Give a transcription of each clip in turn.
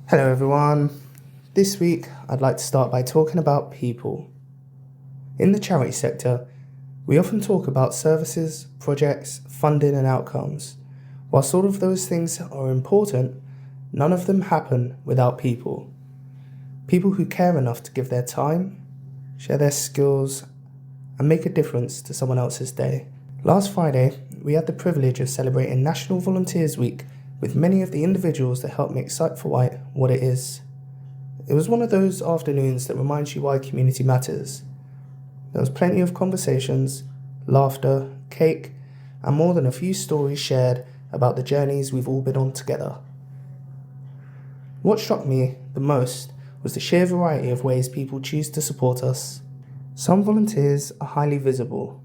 Hello everyone. This week I'd like to start by talking about people. In the charity sector, we often talk about services, projects, funding and outcomes. Whilst all of those things are important, none of them happen without people. People who care enough to give their time, share their skills and make a difference to someone else's day. Last Friday, we had the privilege of celebrating National Volunteers Week with many of the individuals that help make Sight for Wight what it is. It was one of those afternoons that reminds you why community matters. There was plenty of conversations, laughter, cake, and more than a few stories shared about the journeys we've all been on together. What struck me the most was the sheer variety of ways people choose to support us. Some volunteers are highly visible,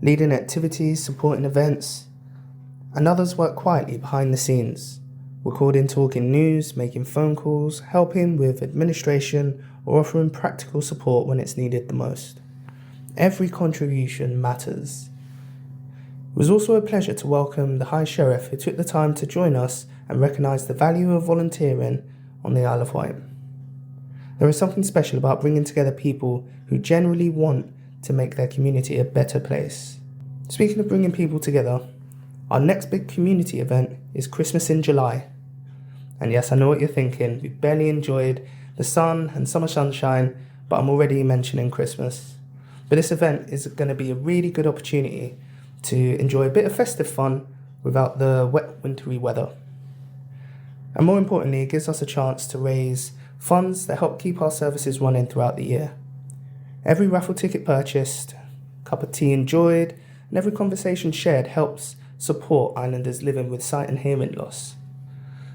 leading activities, supporting events, and others work quietly behind the scenes, recording talking news, making phone calls, helping with administration, or offering practical support when it's needed the most. Every contribution matters. It was also a pleasure to welcome the High Sheriff who took the time to join us and recognise the value of volunteering on the Isle of Wight. There is something special about bringing together people who generally want to make their community a better place. Speaking of bringing people together, our next big community event is Christmas in July. And yes, I know what you're thinking, we've barely enjoyed the sun and summer sunshine, but I'm already mentioning Christmas. But this event is going to be a really good opportunity to enjoy a bit of festive fun without the wet, wintry weather. And more importantly, it gives us a chance to raise funds that help keep our services running throughout the year. Every raffle ticket purchased, cup of tea enjoyed, and every conversation shared helps support islanders living with sight and hearing loss.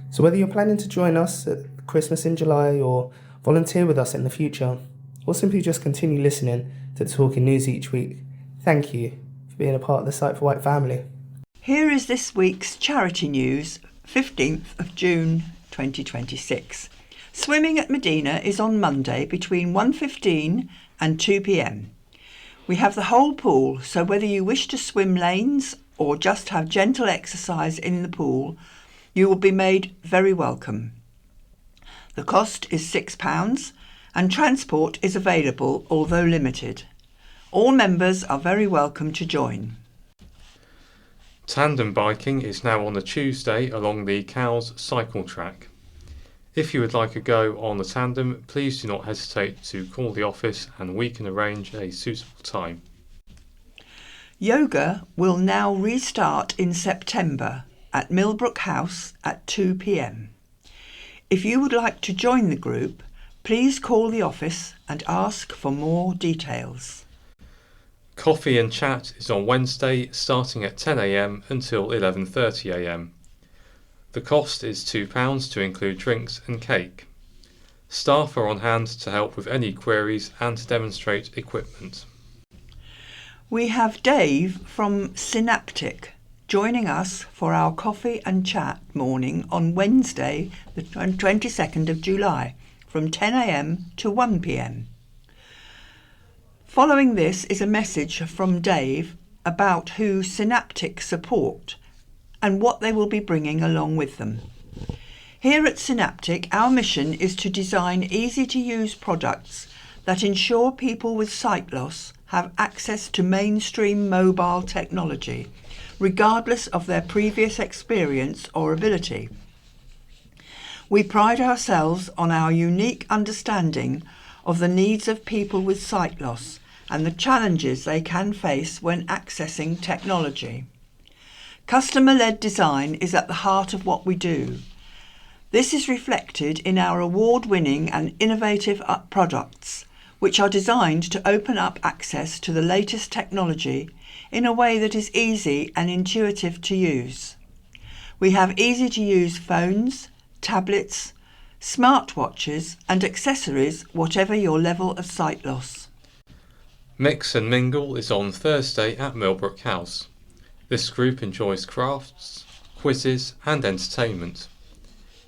So whether you're planning to join us at Christmas in July or volunteer with us in the future, or simply just continue listening to the Talking News each week, thank you for being a part of the Sight for Wight family. Here is this week's charity news, 15th of June 2026. Swimming at Medina is on Monday between 1:15 and 2 p.m. We have the whole pool, so whether you wish to swim lanes or just have gentle exercise in the pool, you will be made very welcome. The cost is £6 and transport is available, although limited. All members are very welcome to join. Tandem biking is now on a Tuesday along the Cowes cycle track. If you would like a go on the tandem, please do not hesitate to call the office and we can arrange a suitable time. Yoga will now restart in September at Millbrook House at 2 p.m. If you would like to join the group, please call the office and ask for more details. Coffee and chat is on Wednesday starting at 10 a.m. until 11:30 a.m. The cost is £2 to include drinks and cake. Staff are on hand to help with any queries and to demonstrate equipment. We have Dave from Synaptic joining us for our coffee and chat morning on Wednesday, the 22nd of July, from 10 a.m. to 1 p.m. Following this is a message from Dave about who Synaptic support and what they will be bringing along with them. Here at Synaptic, our mission is to design easy-to-use products that ensure people with sight loss have access to mainstream mobile technology, regardless of their previous experience or ability. We pride ourselves on our unique understanding of the needs of people with sight loss and the challenges they can face when accessing technology. Customer-led design is at the heart of what we do. This is reflected in our award-winning and innovative products, which are designed to open up access to the latest technology in a way that is easy and intuitive to use. We have easy-to-use phones, tablets, smartwatches and accessories, whatever your level of sight loss. Mix and Mingle is on Thursday at Millbrook House. This group enjoys crafts, quizzes and entertainment.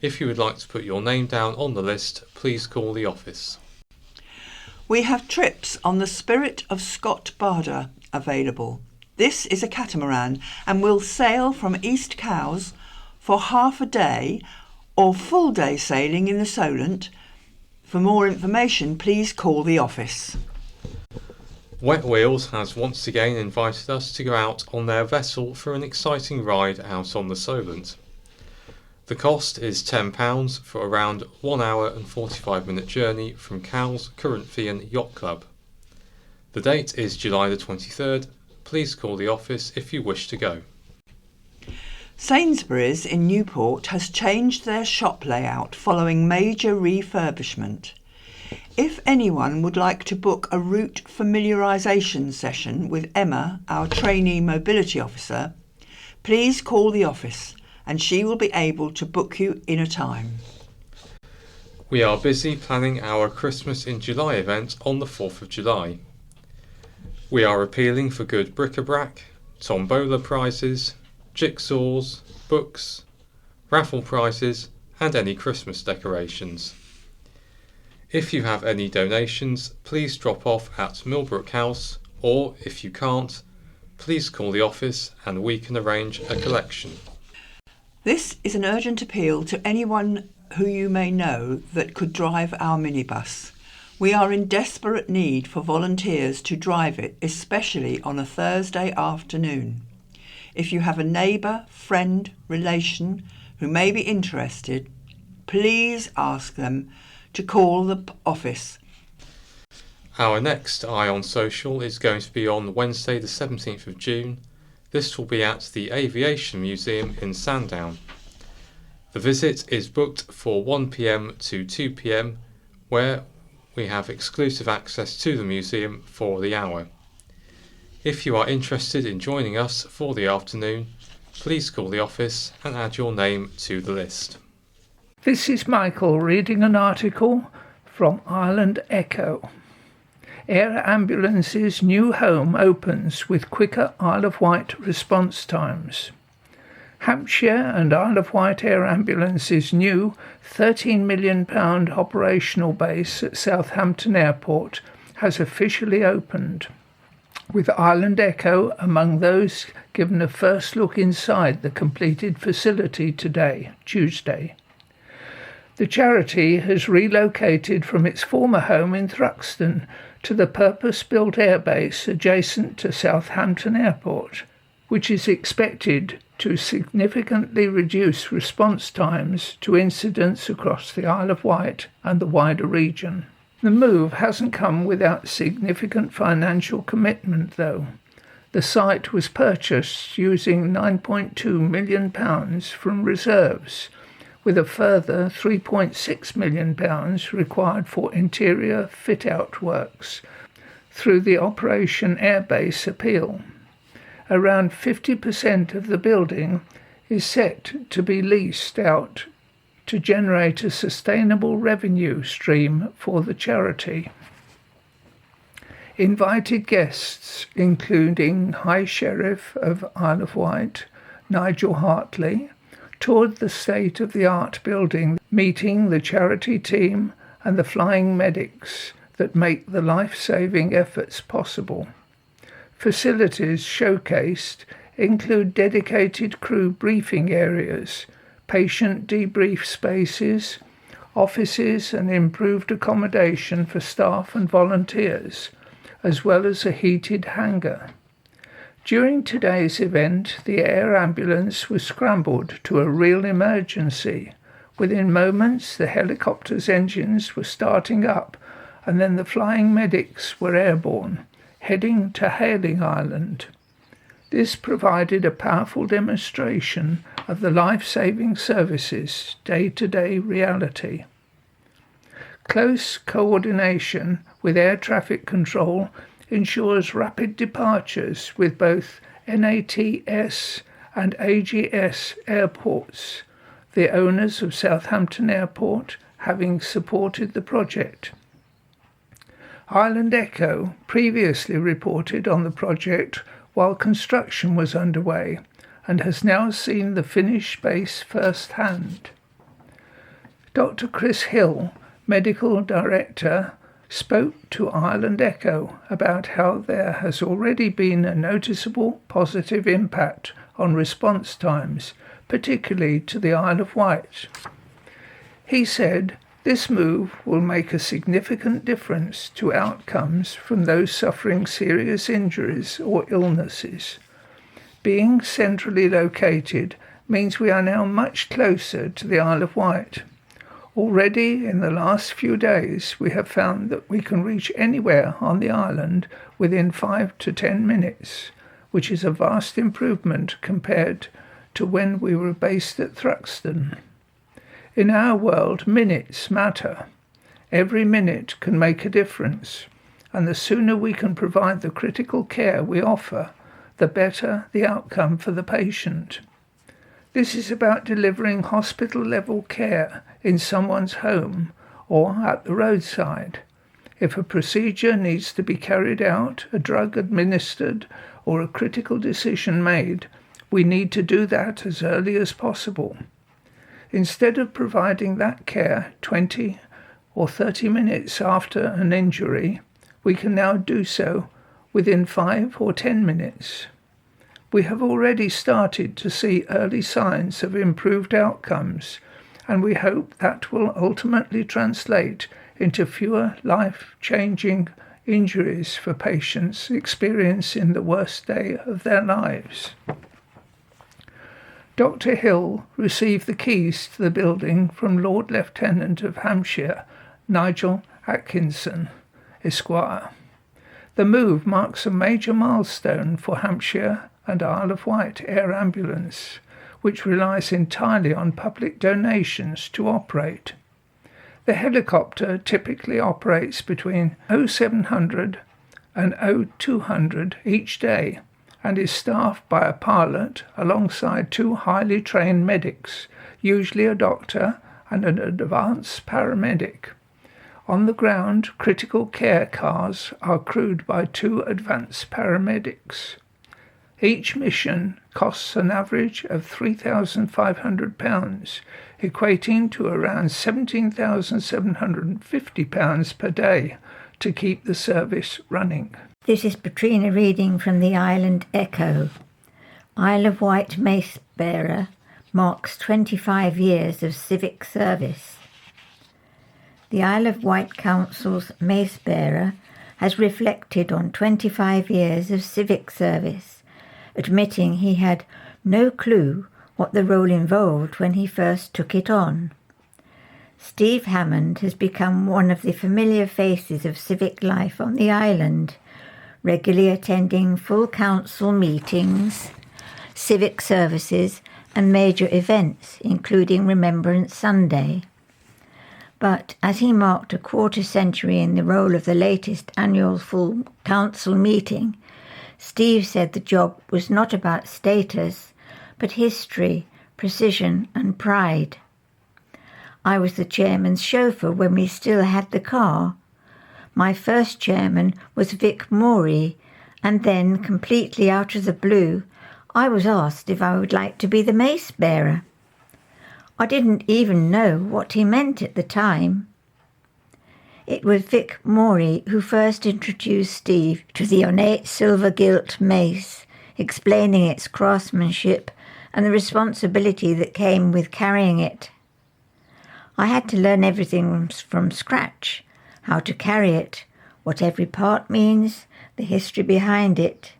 If you would like to put your name down on the list, please call the office. We have trips on the Spirit of Scott Barda available. This is a catamaran and will sail from East Cowes for half a day or full-day sailing in the Solent. For more information, please call the office. Wet Wheels has once again invited us to go out on their vessel for an exciting ride out on the Solent. The cost is £10 for around 1 hour and 45-minute journey from Cowes Corinthian Yacht Club. The date is July the 23rd. Please call the office if you wish to go. Sainsbury's in Newport has changed their shop layout following major refurbishment. If anyone would like to book a route familiarisation session with Emma, our trainee mobility officer, please call the office and she will be able to book you in a time. We are busy planning our Christmas in July event on the 4th of July. We are appealing for good bric-a-brac, tombola prizes, jigsaws, books, raffle prizes and any Christmas decorations. If you have any donations, please drop off at Millbrook House, or if you can't, please call the office and we can arrange a collection. This is an urgent appeal to anyone who you may know that could drive our minibus. We are in desperate need for volunteers to drive it, especially on a Thursday afternoon. If you have a neighbour, friend, relation who may be interested, please ask them to call the office. Our next Eye on Social is going to be on Wednesday the 17th of June. This will be at the Aviation Museum in Sandown. The visit is booked for 1 p.m. to 2 p.m, where we have exclusive access to the museum for the hour. If you are interested in joining us for the afternoon, please call the office and add your name to the list. This is Michael reading an article from Ireland Echo. Air Ambulance's new home opens with quicker Isle of Wight response times. Hampshire and Isle of Wight Air Ambulance's new £13 million operational base at Southampton Airport has officially opened, with Ireland Echo among those given a first look inside the completed facility today, Tuesday. The charity has relocated from its former home in Thruxton to the purpose-built airbase adjacent to Southampton Airport, which is expected to significantly reduce response times to incidents across the Isle of Wight and the wider region. The move hasn't come without significant financial commitment, though. The site was purchased using £9.2 million from reserves, with a further £3.6 million required for interior fit-out works through the Operation Airbase appeal. Around 50% of the building is set to be leased out to generate a sustainable revenue stream for the charity. Invited guests, including High Sheriff of Isle of Wight, Nigel Hartley, toured the state-of-the-art building, meeting the charity team and the flying medics that make the life-saving efforts possible. Facilities showcased include dedicated crew briefing areas, patient debrief spaces, offices and improved accommodation for staff and volunteers, as well as a heated hangar. During today's event, the air ambulance was scrambled to a real emergency. Within moments, the helicopter's engines were starting up, and then the flying medics were airborne, heading to Hayling Island. This provided a powerful demonstration of the life-saving services' day-to-day reality. Close coordination with air traffic control ensures rapid departures with both NATS and AGS airports, the owners of Southampton Airport having supported the project. Ireland Echo previously reported on the project while construction was underway and has now seen the finished base firsthand. Dr. Chris Hill, Medical Director, spoke to Ireland Echo about how there has already been a noticeable positive impact on response times, particularly to the Isle of Wight. He said this move will make a significant difference to outcomes from those suffering serious injuries or illnesses. Being centrally located means we are now much closer to the Isle of Wight. Already in the last few days we have found that we can reach anywhere on the island within 5 to 10 minutes, which is a vast improvement compared to when we were based at Thruxton. In our world, minutes matter. Every minute can make a difference, and the sooner we can provide the critical care we offer, the better the outcome for the patient. This is about delivering hospital-level care in someone's home or at the roadside. If a procedure needs to be carried out, a drug administered, or a critical decision made, we need to do that as early as possible. Instead of providing that care 20 or 30 minutes after an injury, we can now do so within 5 or 10 minutes. We have already started to see early signs of improved outcomes, and we hope that will ultimately translate into fewer life-changing injuries for patients experiencing the worst day of their lives. Dr. Hill received the keys to the building from Lord Lieutenant of Hampshire, Nigel Atkinson, Esquire. The move marks a major milestone for Hampshire and Isle of Wight Air Ambulance, which relies entirely on public donations to operate. The helicopter typically operates between 0700 and 0200 each day and is staffed by a pilot alongside 2 highly trained medics, usually a doctor and an advanced paramedic. On the ground, critical care cars are crewed by 2 advanced paramedics. Each mission costs an average of £3,500, equating to around £17,750 per day to keep the service running. This is Petrina reading from the Island Echo. Isle of Wight Mace Bearer marks 25 years of civic service. The Isle of Wight Council's Mace Bearer has reflected on 25 years of civic service, admitting he had no clue what the role involved when he first took it on. Steve Hammond has become one of the familiar faces of civic life on the island, regularly attending full council meetings, civic services and major events, including Remembrance Sunday. But as he marked a quarter century in the role of the latest annual full council meeting, Steve said the job was not about status, but history, precision and pride. I was the chairman's chauffeur when we still had the car. My first chairman was Vic Morey, and then, completely out of the blue, I was asked if I would like to be the mace bearer. I didn't even know what he meant at the time. It was Vic Morey who first introduced Steve to the ornate silver-gilt mace, explaining its craftsmanship and the responsibility that came with carrying it. I had to learn everything from scratch, how to carry it, what every part means, the history behind it.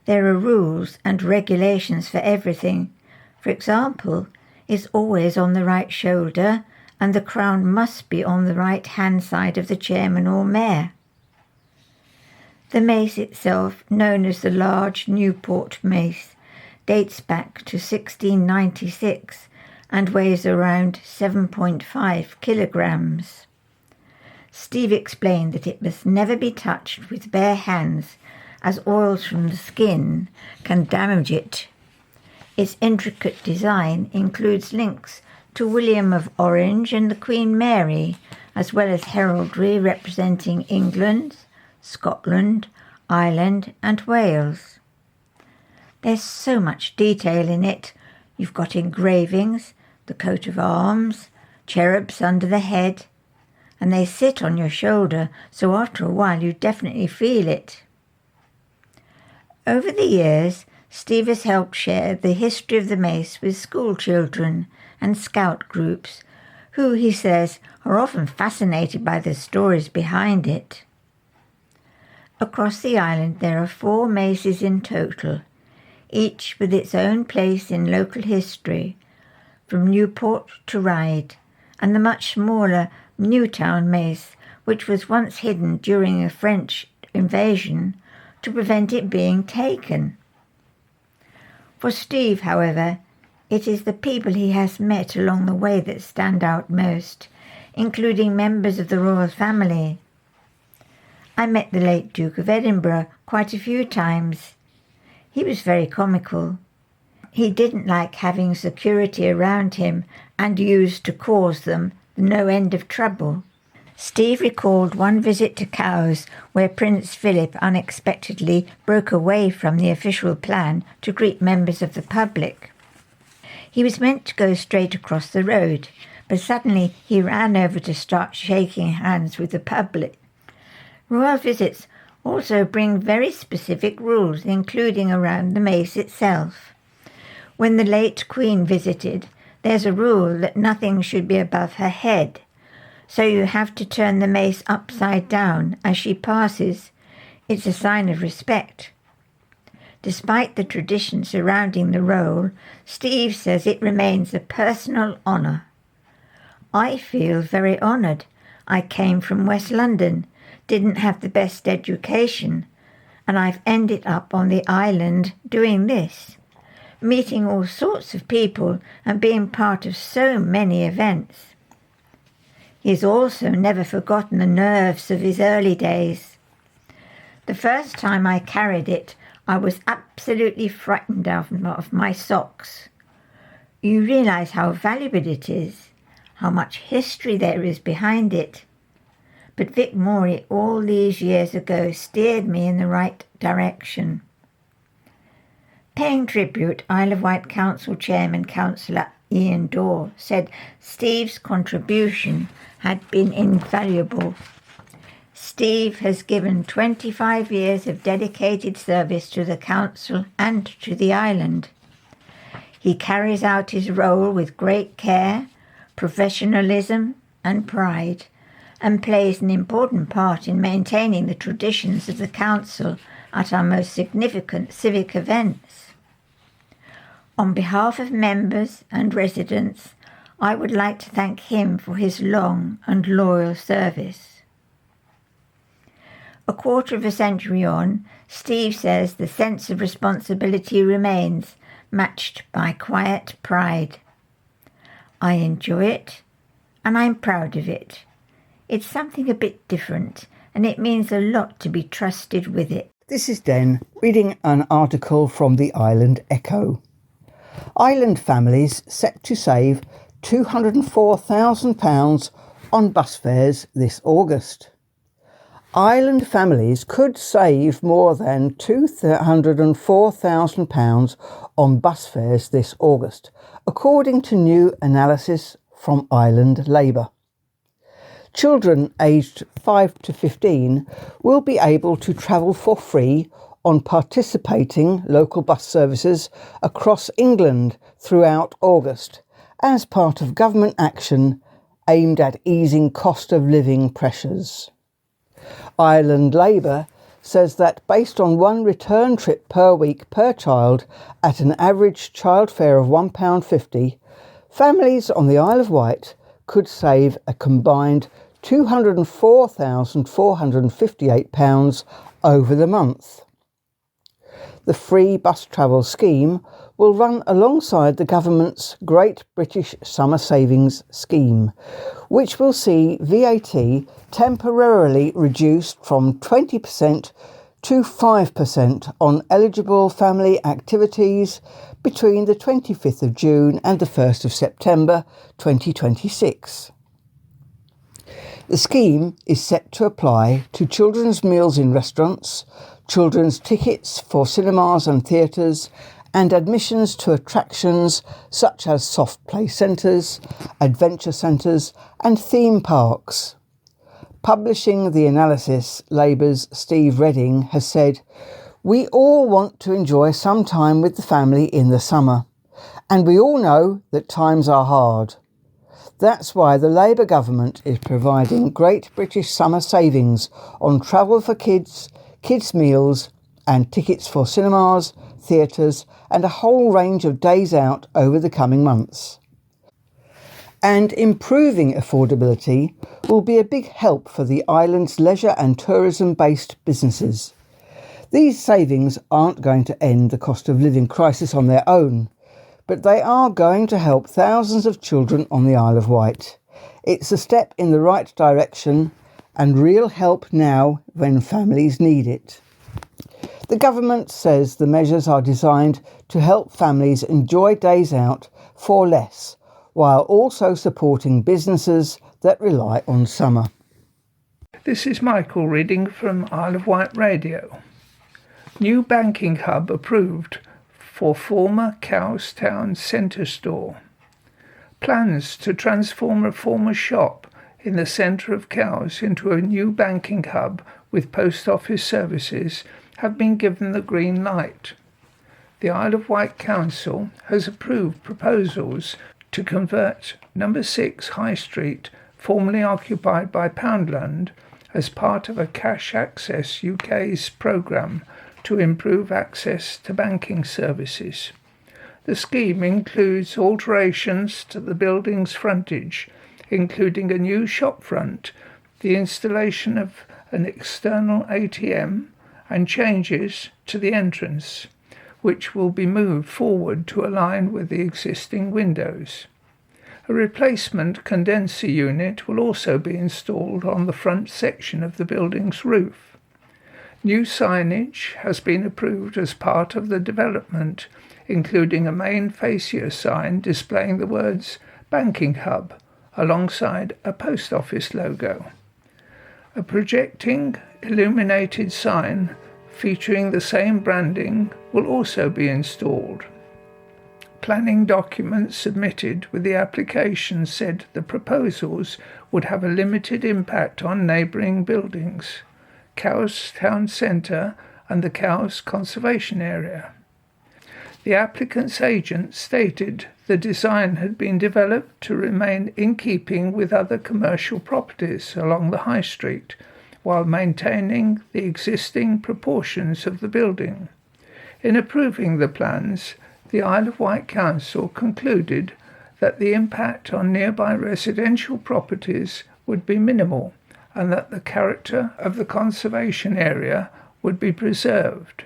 There are rules and regulations for everything. For example, it's always on the right shoulder, and the crown must be on the right-hand side of the chairman or mayor. The mace itself, known as the large Newport mace, dates back to 1696 and weighs around 7.5 kilograms. Steve explained that it must never be touched with bare hands, as oils from the skin can damage it. Its intricate design includes links to William of Orange and the Queen Mary, as well as heraldry representing England, Scotland, Ireland and Wales. There's so much detail in it. You've got engravings, the coat of arms, cherubs under the head, and they sit on your shoulder, so after a while you definitely feel it. Over the years, Steve has helped share the history of the mace with school children and scout groups who, he says, are often fascinated by the stories behind it. Across the island there are 4 maces in total, each with its own place in local history, from Newport to Ryde, and the much smaller Newtown Mace, which was once hidden during a French invasion to prevent it being taken. For Steve, however, it is the people he has met along the way that stand out most, including members of the royal family. I met the late Duke of Edinburgh quite a few times. He was very comical. He didn't like having security around him and used to cause them no end of trouble. Steve recalled one visit to Cowes where Prince Philip unexpectedly broke away from the official plan to greet members of the public. He was meant to go straight across the road, but suddenly he ran over to start shaking hands with the public. Royal visits also bring very specific rules, including around the mace itself. When the late Queen visited, there's a rule that nothing should be above her head, so you have to turn the mace upside down as she passes. It's a sign of respect. Despite the tradition surrounding the role, Steve says it remains a personal honour. I feel very honoured. I came from West London, didn't have the best education, and I've ended up on the island doing this, meeting all sorts of people and being part of so many events. He has also never forgotten the nerves of his early days. The first time I carried it, I was absolutely frightened out of my socks. You realise how valuable it is, how much history there is behind it. But Vic Morey all these years ago steered me in the right direction. Paying tribute, Isle of Wight Council Chairman Councillor Ian Dorr said Steve's contribution had been invaluable. Steve has given 25 years of dedicated service to the council and to the island. He carries out his role with great care, professionalism and pride, and plays an important part in maintaining the traditions of the council at our most significant civic events. On behalf of members and residents, I would like to thank him for his long and loyal service. A quarter of a century on, Steve says the sense of responsibility remains, matched by quiet pride. I enjoy it, and I'm proud of it. It's something a bit different, and it means a lot to be trusted with it. This is Den reading an article from the Island Echo. Island families set to save £204,000 on bus fares this August. Island families could save more than £204,000 on bus fares this August, according to new analysis from Island Labour. Children aged 5 to 15 will be able to travel for free on participating local bus services across England throughout August as part of government action aimed at easing cost of living pressures. Island Labour says that based on one return trip per week per child at an average child fare of £1.50, families on the Isle of Wight could save a combined £204,458 over the month. The free bus travel scheme will run alongside the government's Great British Summer Savings Scheme, which will see VAT temporarily reduced from 20% to 5% on eligible family activities between the 25th of June and the 1st of September 2026. The scheme is set to apply to children's meals in restaurants, children's tickets for cinemas and theatres, and admissions to attractions such as soft play centres, adventure centres and theme parks. Publishing the analysis, Labour's Steve Redding has said, "We all want to enjoy some time with the family in the summer, and we all know that times are hard. That's why the Labour government is providing Great British Summer Savings on travel for kids, kids' meals and tickets for cinemas, theatres and a whole range of days out over the coming months. And improving affordability will be a big help for the island's leisure and tourism-based businesses. These savings aren't going to end the cost of living crisis on their own, but they are going to help thousands of children on the Isle of Wight. It's a step in the right direction and real help now when families need it. The government says the measures are designed to help families enjoy days out for less, while also supporting businesses that rely on summer. This is Michael reading from Isle of Wight Radio. New banking hub approved for former Cowes Town Centre store. Plans to transform a former shop in the centre of Cowes into a new banking hub with post office services have been given the green light. The Isle of Wight Council has approved proposals to convert No. 6 High Street, formerly occupied by Poundland, as part of a Cash Access UK's programme to improve access to banking services. The scheme includes alterations to the building's frontage, including a new shop front, the installation of an external ATM, and changes to the entrance, which will be moved forward to align with the existing windows. A replacement condenser unit will also be installed on the front section of the building's roof. New signage has been approved as part of the development, including a main fascia sign displaying the words Banking Hub alongside a post office logo. A projecting illuminated sign featuring the same branding will also be installed. Planning documents submitted with the application said the proposals would have a limited impact on neighbouring buildings, Cowes Town Centre and the Cowes Conservation Area. The applicant's agent stated the design had been developed to remain in keeping with other commercial properties along the High Street, while maintaining the existing proportions of the building. In approving the plans, the Isle of Wight Council concluded that the impact on nearby residential properties would be minimal and that the character of the conservation area would be preserved.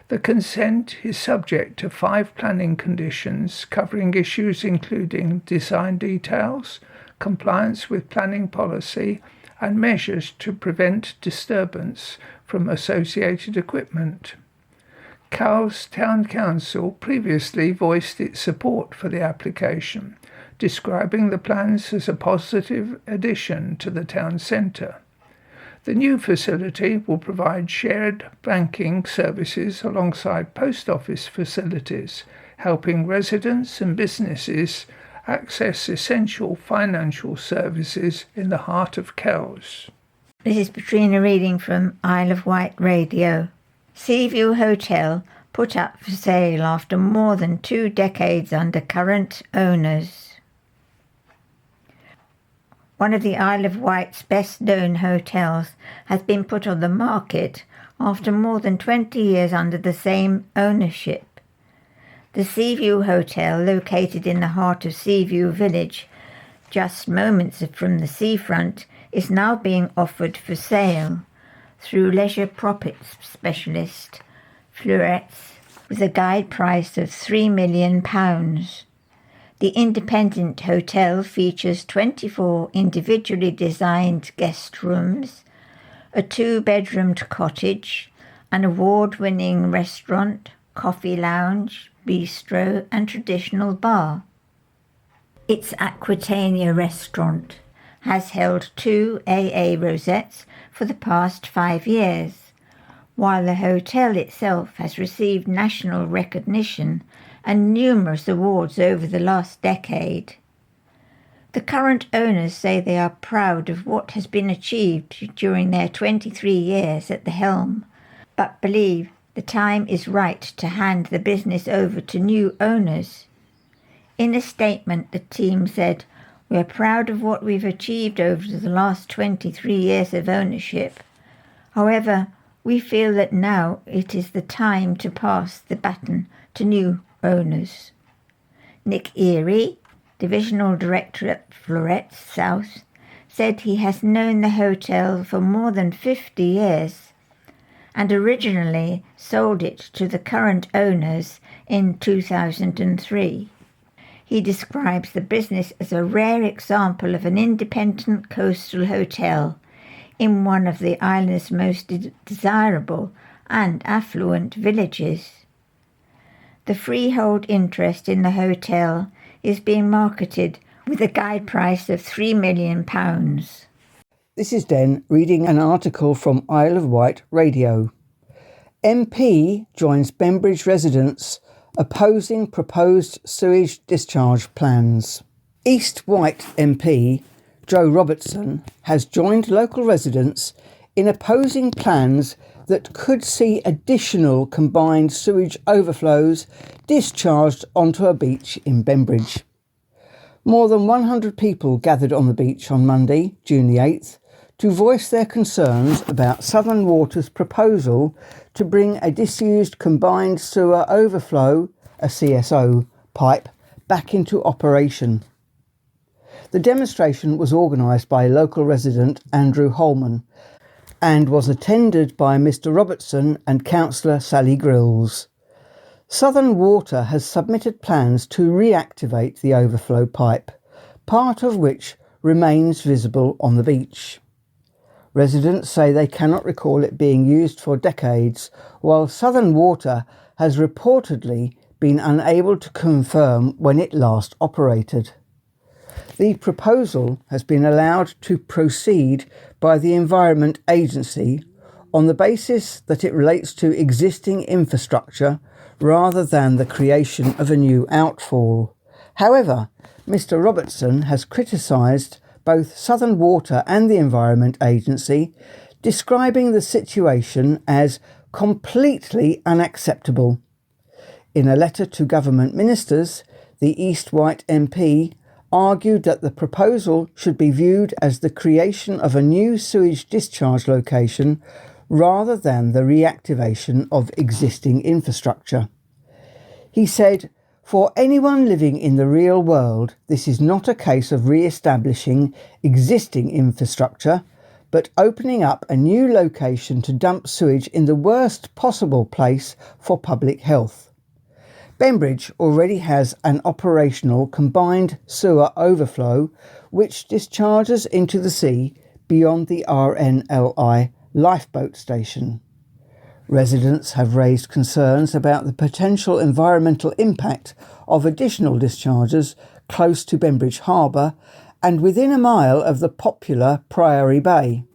The consent is subject to 5 planning conditions covering issues including design details, compliance with planning policy, and measures to prevent disturbance from associated equipment. Cowes Town Council previously voiced its support for the application, describing the plans as a positive addition to the town centre. The new facility will provide shared banking services alongside post office facilities, helping residents and businesses access essential financial services in the heart of Cowes. This is Patrina reading from Isle of Wight Radio. Seaview Hotel put up for sale after more than 2 decades under current owners. One of the Isle of Wight's best-known hotels has been put on the market after more than 20 years under the same ownership. The Seaview Hotel, located in the heart of Seaview Village, just moments from the seafront, is now being offered for sale through leisure property specialist Fluretts with a guide price of £3 million. The independent hotel features 24 individually designed guest rooms, a 2-bedroomed cottage, an award-winning restaurant, coffee lounge, bistro and traditional bar. Its Aquitania restaurant has held 2 AA rosettes for the past 5 years, while the hotel itself has received national recognition and numerous awards over the last decade. The current owners say they are proud of what has been achieved during their 23 years at the helm, but believe the time is right to hand the business over to new owners. In a statement, the team said, We're proud of what we've achieved over the last 23 years of ownership. However, we feel that now it is the time to pass the baton to new owners. Nick Erie, Divisional Director at Florets South, said he has known the hotel for more than 50 years and originally sold it to the current owners in 2003. He describes the business as a rare example of an independent coastal hotel in one of the island's most desirable and affluent villages. The freehold interest in the hotel is being marketed with a guide price of £3 million. This is Den reading an article from Isle of Wight Radio. MP joins Bembridge residents opposing proposed sewage discharge plans. East Wight MP Joe Robertson has joined local residents in opposing plans that could see additional combined sewage overflows discharged onto a beach in Bembridge. More than 100 people gathered on the beach on Monday, June the 8th, to voice their concerns about Southern Water's proposal to bring a disused combined sewer overflow, a CSO, pipe back into operation. The demonstration was organised by local resident Andrew Holman and was attended by Mr Robertson and Councillor Sally Grills. Southern Water has submitted plans to reactivate the overflow pipe, part of which remains visible on the beach. Residents say they cannot recall it being used for decades, while Southern Water has reportedly been unable to confirm when it last operated. The proposal has been allowed to proceed by the Environment Agency on the basis that it relates to existing infrastructure rather than the creation of a new outfall. However, Mr Robertson has criticised both Southern Water and the Environment Agency, describing the situation as completely unacceptable. In a letter to government ministers, the East Wight MP argued that the proposal should be viewed as the creation of a new sewage discharge location rather than the reactivation of existing infrastructure. He said, "For anyone living in the real world, this is not a case of re-establishing existing infrastructure, but opening up a new location to dump sewage in the worst possible place for public health." Bembridge already has an operational combined sewer overflow which discharges into the sea beyond the RNLI lifeboat station. Residents have raised concerns about the potential environmental impact of additional discharges close to Bembridge Harbour and within a mile of the popular Priory Bay.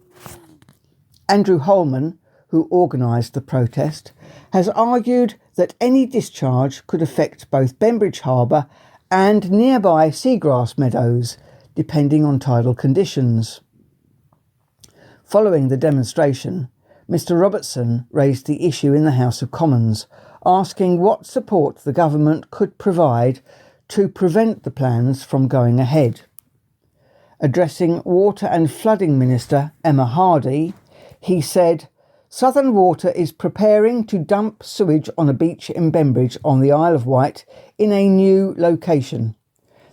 Andrew Holman, who organised the protest, has argued that any discharge could affect both Bembridge Harbour and nearby seagrass meadows, depending on tidal conditions. Following the demonstration, Mr Robertson raised the issue in the House of Commons, asking what support the government could provide to prevent the plans from going ahead. Addressing Water and Flooding Minister Emma Hardy, he said, "Southern Water is preparing to dump sewage on a beach in Bembridge on the Isle of Wight in a new location.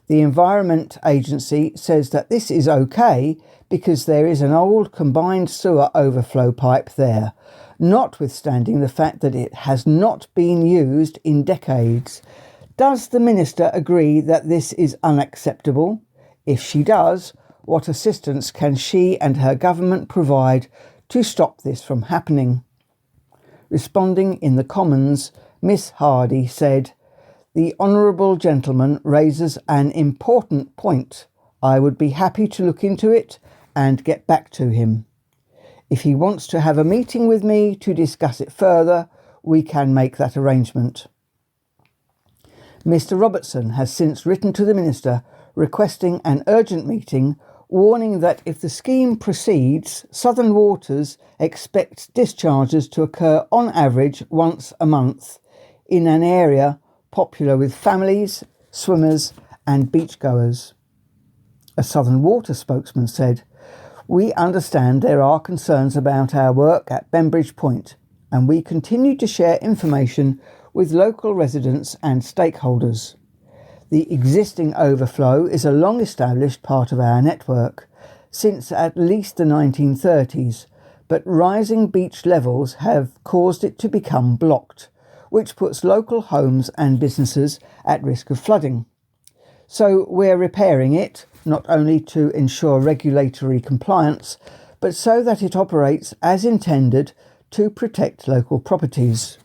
The Environment Agency says that this is okay because there is an old combined sewer overflow pipe there, notwithstanding the fact that it has not been used in decades. Does the Minister agree that this is unacceptable? If she does, what assistance can she and her government provide to stop this from happening?" Responding in the Commons, Miss Hardy said, "The honourable gentleman raises an important point. I would be happy to look into it and get back to him. If he wants to have a meeting with me to discuss it further, we can make that arrangement." Mr Robertson has since written to the Minister requesting an urgent meeting, warning that if the scheme proceeds, Southern Waters expects discharges to occur on average once a month in an area popular with families, swimmers and beachgoers. A Southern Water spokesman said, "We understand there are concerns about our work at Bembridge Point, and we continue to share information with local residents and stakeholders. The existing overflow is a long-established part of our network, since at least the 1930s, but rising beach levels have caused it to become blocked, which puts local homes and businesses at risk of flooding. So we're repairing it, not only to ensure regulatory compliance, but so that it operates as intended to protect local properties.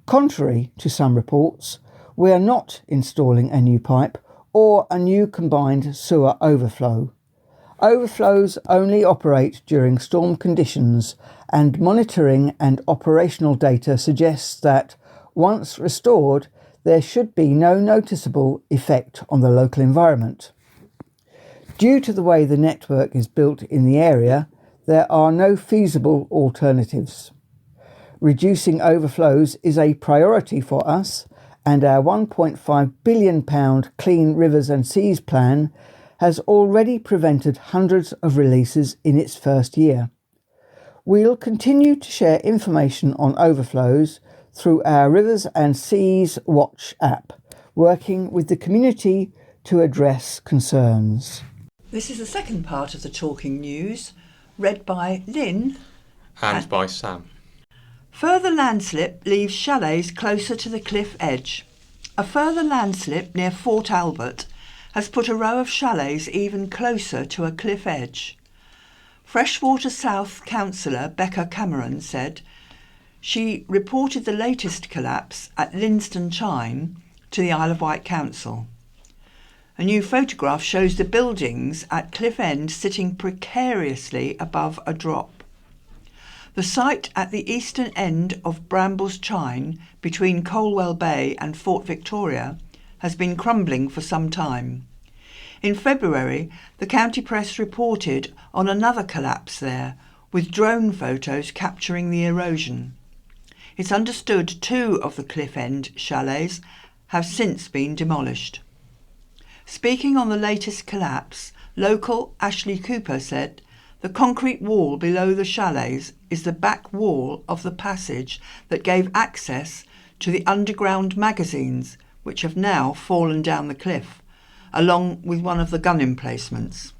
Contrary to some reports, we are not installing a new pipe or a new combined sewer overflow. Overflows only operate during storm conditions, and monitoring and operational data suggests that, once restored, there should be no noticeable effect on the local environment. Due to the way the network is built in the area, there are no feasible alternatives. Reducing overflows is a priority for us, and our £1.5 billion Clean Rivers and Seas plan has already prevented hundreds of releases in its first year. We'll continue to share information on overflows through our Rivers and Seas Watch app, working with the community to address concerns." This is the second part of the Talking News, read by Lynn. And by Sam. Further landslip leaves chalets closer to the cliff edge. A further landslip near Fort Albert has put a row of chalets even closer to a cliff edge. Freshwater South councillor Becca Cameron said she reported the latest collapse at Lynston Chine to the Isle of Wight Council. A new photograph shows the buildings at Cliff End sitting precariously above a drop. The site at the eastern end of Brambles Chine, between Colwell Bay and Fort Victoria, has been crumbling for some time. In February, the county press reported on another collapse there, with drone photos capturing the erosion. It's understood 2 of the Cliff End chalets have since been demolished. Speaking on the latest collapse, local Ashley Cooper said, "The concrete wall below the chalets is the back wall of the passage that gave access to the underground magazines, which have now fallen down the cliff, along with one of the gun emplacements."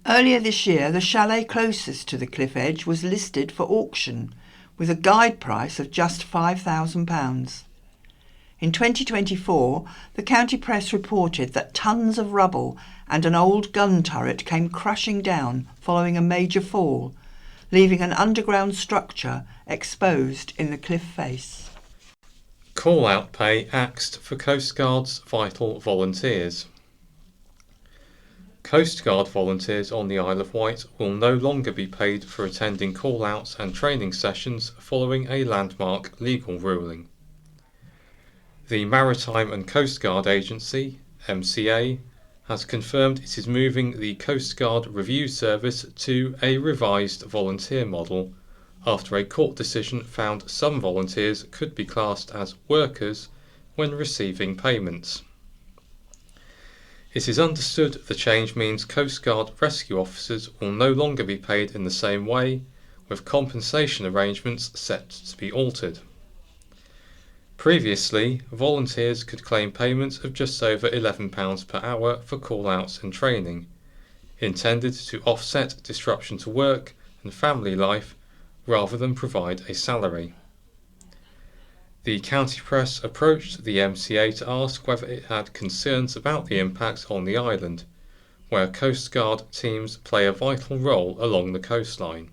Earlier this year, the chalet closest to the cliff edge was listed for auction, with a guide price of just £5,000. In 2024, the county press reported that tons of rubble and an old gun turret came crashing down following a major fall, leaving an underground structure exposed in the cliff face. Call-out pay axed for Coast Guard's vital volunteers. Coast Guard volunteers on the Isle of Wight will no longer be paid for attending call-outs and training sessions following a landmark legal ruling. The Maritime and Coast Guard Agency, MCA, has confirmed it is moving the Coast Guard Review Service to a revised volunteer model after a court decision found some volunteers could be classed as workers when receiving payments. It is understood the change means Coast Guard rescue officers will no longer be paid in the same way, with compensation arrangements set to be altered. Previously, volunteers could claim payments of just over £11 per hour for call-outs and training, intended to offset disruption to work and family life rather than provide a salary. The county press approached the MCA to ask whether it had concerns about the impact on the island, where Coast Guard teams play a vital role along the coastline.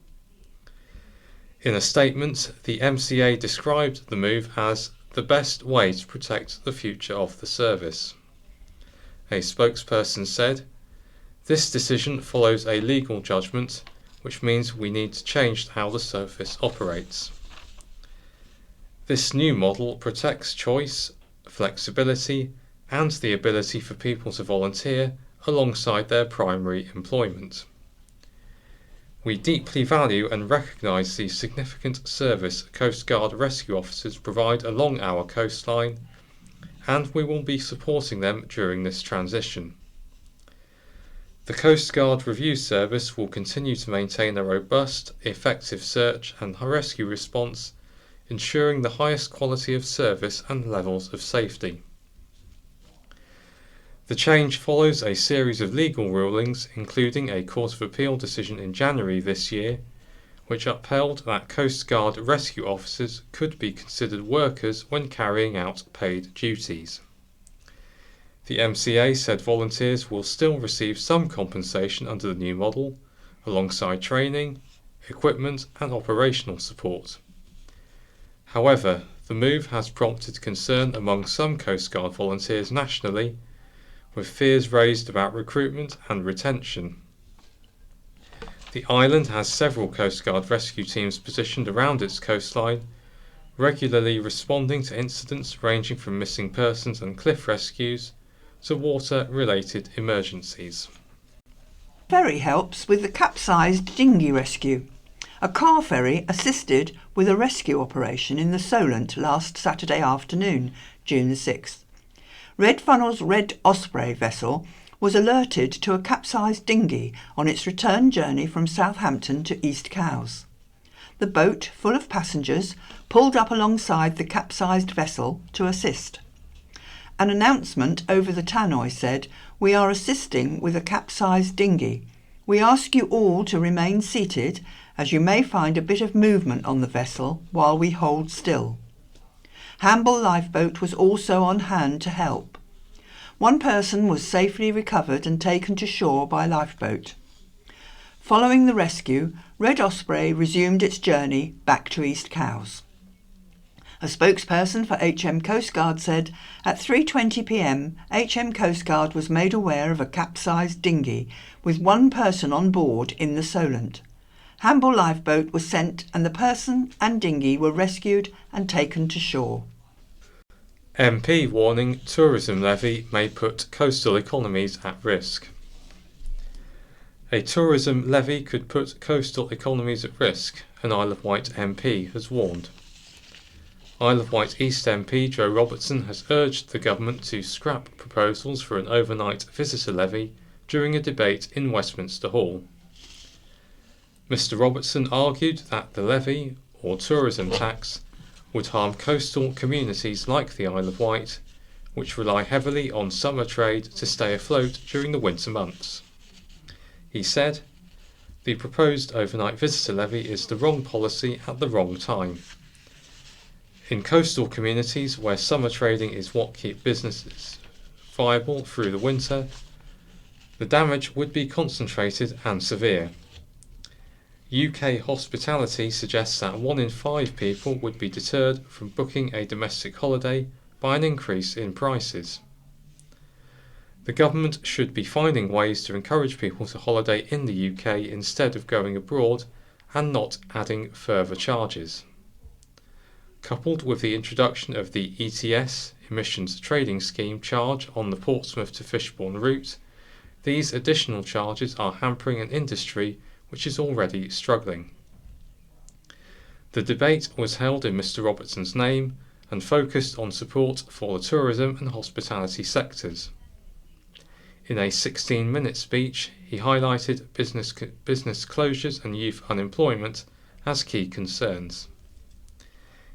In a statement, the MCA described the move as the best way to protect the future of the service. A spokesperson said, "This decision follows a legal judgment, which means we need to change how the service operates. This new model protects choice, flexibility, and the ability for people to volunteer alongside their primary employment. We deeply value and recognise the significant service Coast Guard rescue officers provide along our coastline, and we will be supporting them during this transition. The Coast Guard Review Service will continue to maintain a robust, effective search and rescue response, ensuring the highest quality of service and levels of safety. The change follows a series of legal rulings, including a Court of Appeal decision in January this year, which upheld that Coast Guard rescue officers could be considered workers when carrying out paid duties. The MCA said volunteers will still receive some compensation under the new model, alongside training, equipment and operational support. However, the move has prompted concern among some Coast Guard volunteers nationally, with fears raised about recruitment and retention. The island has several Coast Guard rescue teams positioned around its coastline, regularly responding to incidents ranging from missing persons and cliff rescues to water-related emergencies. Ferry helps with the capsized dinghy rescue. A car ferry assisted with a rescue operation in the Solent last Saturday afternoon, June the 6th. Red Funnel's Red Osprey vessel was alerted to a capsized dinghy on its return journey from Southampton to East Cowes. The boat, full of passengers, pulled up alongside the capsized vessel to assist. An announcement over the tannoy said, "We are assisting with a capsized dinghy. We ask you all to remain seated, as you may find a bit of movement on the vessel while we hold still." Hamble Lifeboat was also on hand to help. One person was safely recovered and taken to shore by lifeboat. Following the rescue, Red Osprey resumed its journey back to East Cowes. A spokesperson for HM Coast Guard said, at 3:20 p.m, HM Coast Guard was made aware of a capsized dinghy with one person on board in the Solent. Hamble Lifeboat was sent and the person and dinghy were rescued and taken to shore. MP warning tourism levy may put coastal economies at risk. A tourism levy could put coastal economies at risk, an Isle of Wight MP has warned. Isle of Wight East MP Joe Robertson has urged the government to scrap proposals for an overnight visitor levy during a debate in Westminster Hall. Mr Robertson argued that the levy, or tourism tax, would harm coastal communities like the Isle of Wight, which rely heavily on summer trade to stay afloat during the winter months. He said, "The proposed overnight visitor levy is the wrong policy at the wrong time. In coastal communities where summer trading is what keeps businesses viable through the winter, the damage would be concentrated and severe. UK Hospitality suggests that 1 in 5 people would be deterred from booking a domestic holiday by an increase in prices. The government should be finding ways to encourage people to holiday in the UK instead of going abroad and not adding further charges." Coupled with the introduction of the ETS, Emissions Trading Scheme, charge on the Portsmouth to Fishbourne route, these additional charges are hampering an industry which is already struggling. The debate was held in Mr Robertson's name and focused on support for the tourism and hospitality sectors. In a 16-minute speech, he highlighted business closures and youth unemployment as key concerns.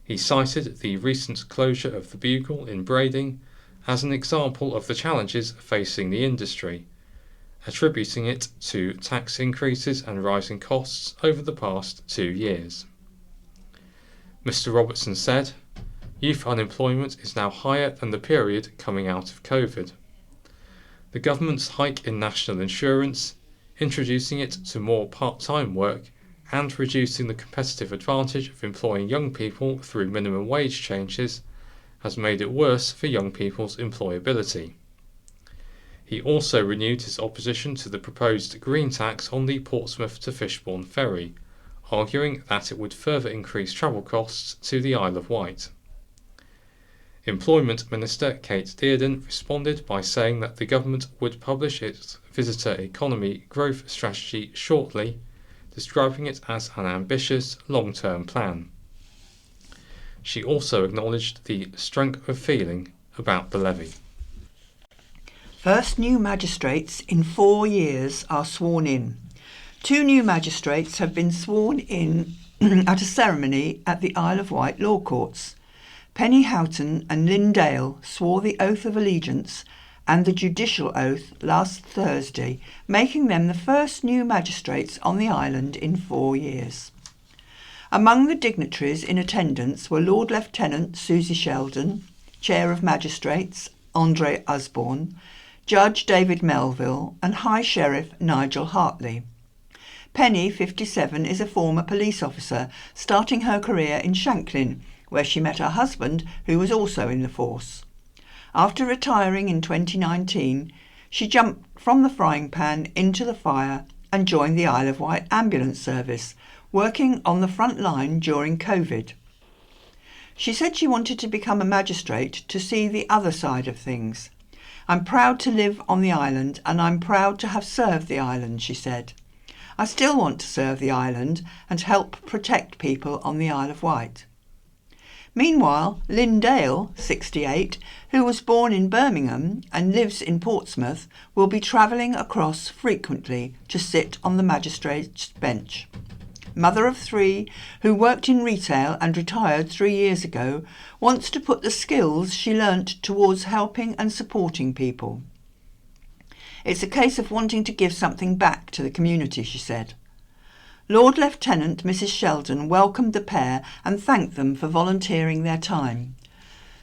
He cited the recent closure of the Bugle in Brading as an example of the challenges facing the industry, attributing it to tax increases and rising costs over the past 2 years. Mr Robertson said, "Youth unemployment is now higher than the period coming out of COVID. The government's hike in national insurance, introducing it to more part-time work, and reducing the competitive advantage of employing young people through minimum wage changes has made it worse for young people's employability." He also renewed his opposition to the proposed green tax on the Portsmouth to Fishbourne ferry, arguing that it would further increase travel costs to the Isle of Wight. Employment Minister Kate Dearden responded by saying that the government would publish its visitor economy growth strategy shortly, describing it as an ambitious long-term plan. She also acknowledged the strength of feeling about the levy. First new magistrates in 4 years are sworn in. 2 new magistrates have been sworn in at a ceremony at the Isle of Wight Law Courts. Penny Houghton and Lynn Dale swore the oath of allegiance and the judicial oath last Thursday, making them the first new magistrates on the island in 4 years. Among the dignitaries in attendance were Lord Lieutenant Susie Sheldon, Chair of Magistrates Andre Usborne, Judge David Melville and High Sheriff Nigel Hartley. Penny, 57, is a former police officer, starting her career in Shanklin, where she met her husband, who was also in the force. After retiring in 2019, she jumped from the frying pan into the fire and joined the Isle of Wight Ambulance Service, working on the front line during COVID. She said she wanted to become a magistrate to see the other side of things. "I'm proud to live on the island and I'm proud to have served the island," she said. "I still want to serve the island and help protect people on the Isle of Wight." Meanwhile, Lynn Dale, 68, who was born in Birmingham and lives in Portsmouth, will be travelling across frequently to sit on the magistrate's bench. Mother of 3, who worked in retail and retired 3 years ago, wants to put the skills she learnt towards helping and supporting people. "It's a case of wanting to give something back to the community," she said. Lord Lieutenant Mrs. Sheldon welcomed the pair and thanked them for volunteering their time.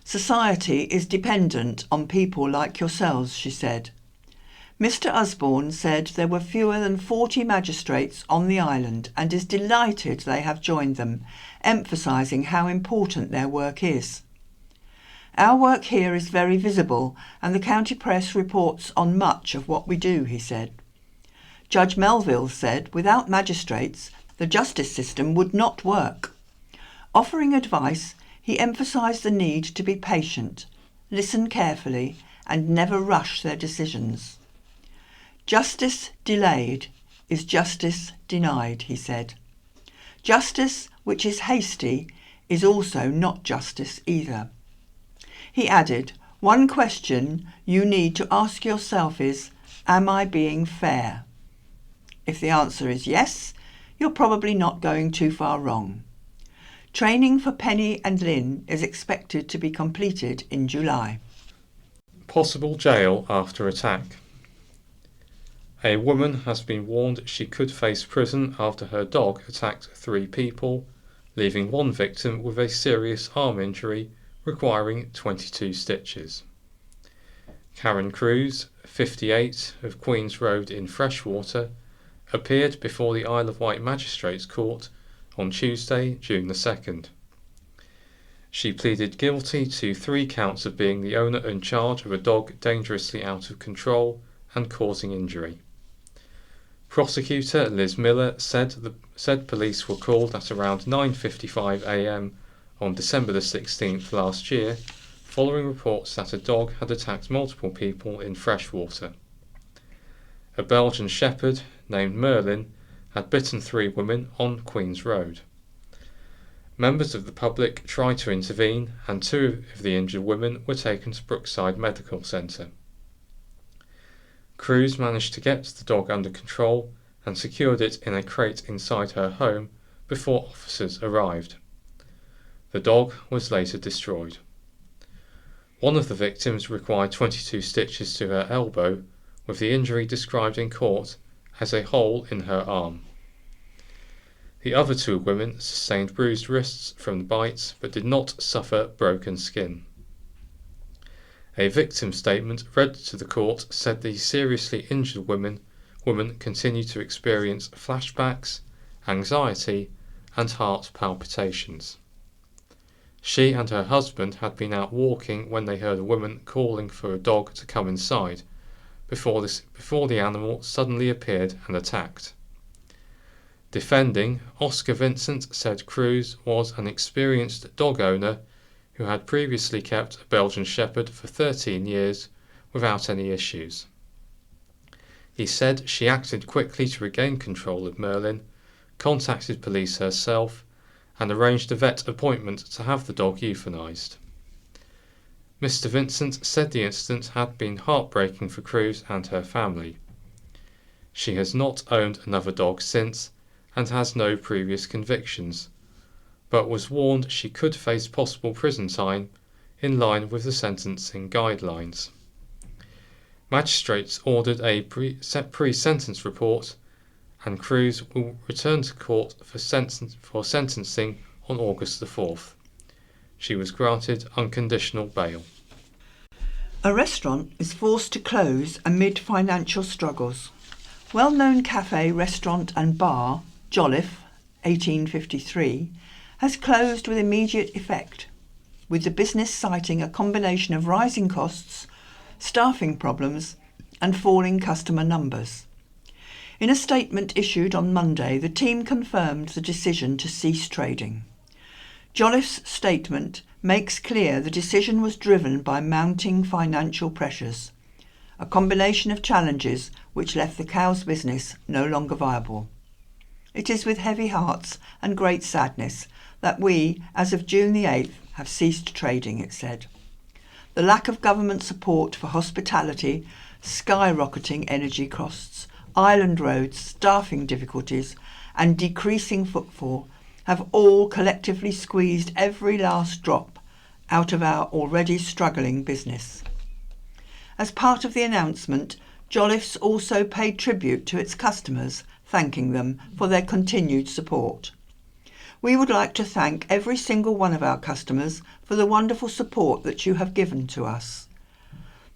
"Society is dependent on people like yourselves," she said. Mr. Usborne said there were fewer than 40 magistrates on the island and is delighted they have joined them, emphasising how important their work is. "Our work here is very visible and the county press reports on much of what we do," he said. Judge Melville said without magistrates, the justice system would not work. Offering advice, he emphasised the need to be patient, listen carefully, and never rush their decisions. "Justice delayed is justice denied," he said. "Justice which is hasty is also not justice either." He added, "One question you need to ask yourself is, am I being fair? If the answer is yes, you're probably not going too far wrong." Training for Penny and Lynn is expected to be completed in July. Possible jail after attack. A woman has been warned she could face prison after her dog attacked 3 people, leaving one victim with a serious arm injury requiring 22 stitches. Karen Cruz, 58, of Queen's Road in Freshwater, appeared before the Isle of Wight Magistrates Court on Tuesday, June the 2nd. She pleaded guilty to 3 counts of being the owner in charge of a dog dangerously out of control and causing injury. Prosecutor Liz Miller said police were called at around 9:55 a.m. on December the 16th last year, following reports that a dog had attacked multiple people in Freshwater. A Belgian Shepherd named Merlin had bitten 3 women on Queen's Road. Members of the public tried to intervene and 2 of the injured women were taken to Brookside Medical Centre. Cruz managed to get the dog under control and secured it in a crate inside her home before officers arrived. The dog was later destroyed. One of the victims required 22 stitches to her elbow, with the injury described in court as a hole in her arm. The other 2 women sustained bruised wrists from the bites but did not suffer broken skin. A victim statement read to the court said the seriously injured woman continued to experience flashbacks, anxiety and heart palpitations. She and her husband had been out walking when they heard a woman calling for a dog to come inside, before the animal suddenly appeared and attacked. Defending, Oscar Vincent said Cruz was an experienced dog owner who had previously kept a Belgian Shepherd for 13 years without any issues. He said she acted quickly to regain control of Merlin, contacted police herself, and arranged a vet appointment to have the dog euthanised. Mr. Vincent said the incident had been heartbreaking for Cruz and her family. She has not owned another dog since and has no previous convictions, but was warned she could face possible prison time in line with the sentencing guidelines. Magistrates ordered a pre-sentence report, and Cruz will return to court for sentencing on August the 4th. She was granted unconditional bail. A restaurant is forced to close amid financial struggles. Well-known cafe, restaurant and bar, Jolliffe, 1853, has closed with immediate effect, with the business citing a combination of rising costs, staffing problems and falling customer numbers. In a statement issued on Monday, the team confirmed the decision to cease trading. Jolliffe's statement makes clear the decision was driven by mounting financial pressures, a combination of challenges which left the cow's business no longer viable. It is with heavy hearts and great sadness that we, as of June the 8th, have ceased trading, it said. The lack of government support for hospitality, skyrocketing energy costs, island roads, staffing difficulties and decreasing footfall have all collectively squeezed every last drop out of our already struggling business. As part of the announcement, Jolliffe's also paid tribute to its customers, thanking them for their continued support. We would like to thank every single one of our customers for the wonderful support that you have given to us.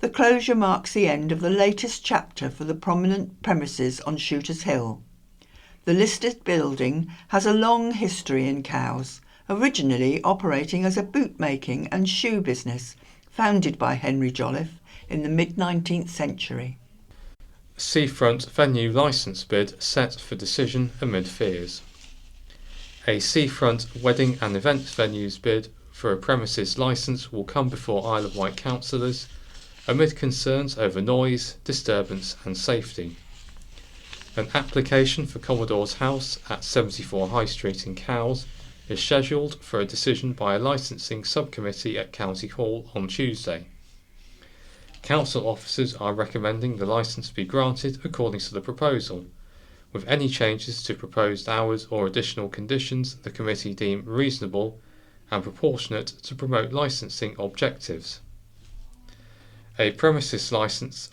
The closure marks the end of the latest chapter for the prominent premises on Shooters Hill. The listed building has a long history in Cowes, originally operating as a bootmaking and shoe business founded by Henry Jolliffe in the mid-19th century. Seafront venue licence bid set for decision amid fears. A seafront wedding and events venues bid for a premises licence will come before Isle of Wight councillors amid concerns over noise, disturbance and safety. An application for Commodore's House at 74 High Street in Cowes is scheduled for a decision by a licensing subcommittee at County Hall on Tuesday. Council officers are recommending the licence be granted according to the proposal, with any changes to proposed hours or additional conditions the committee deem reasonable and proportionate to promote licensing objectives. A premises licence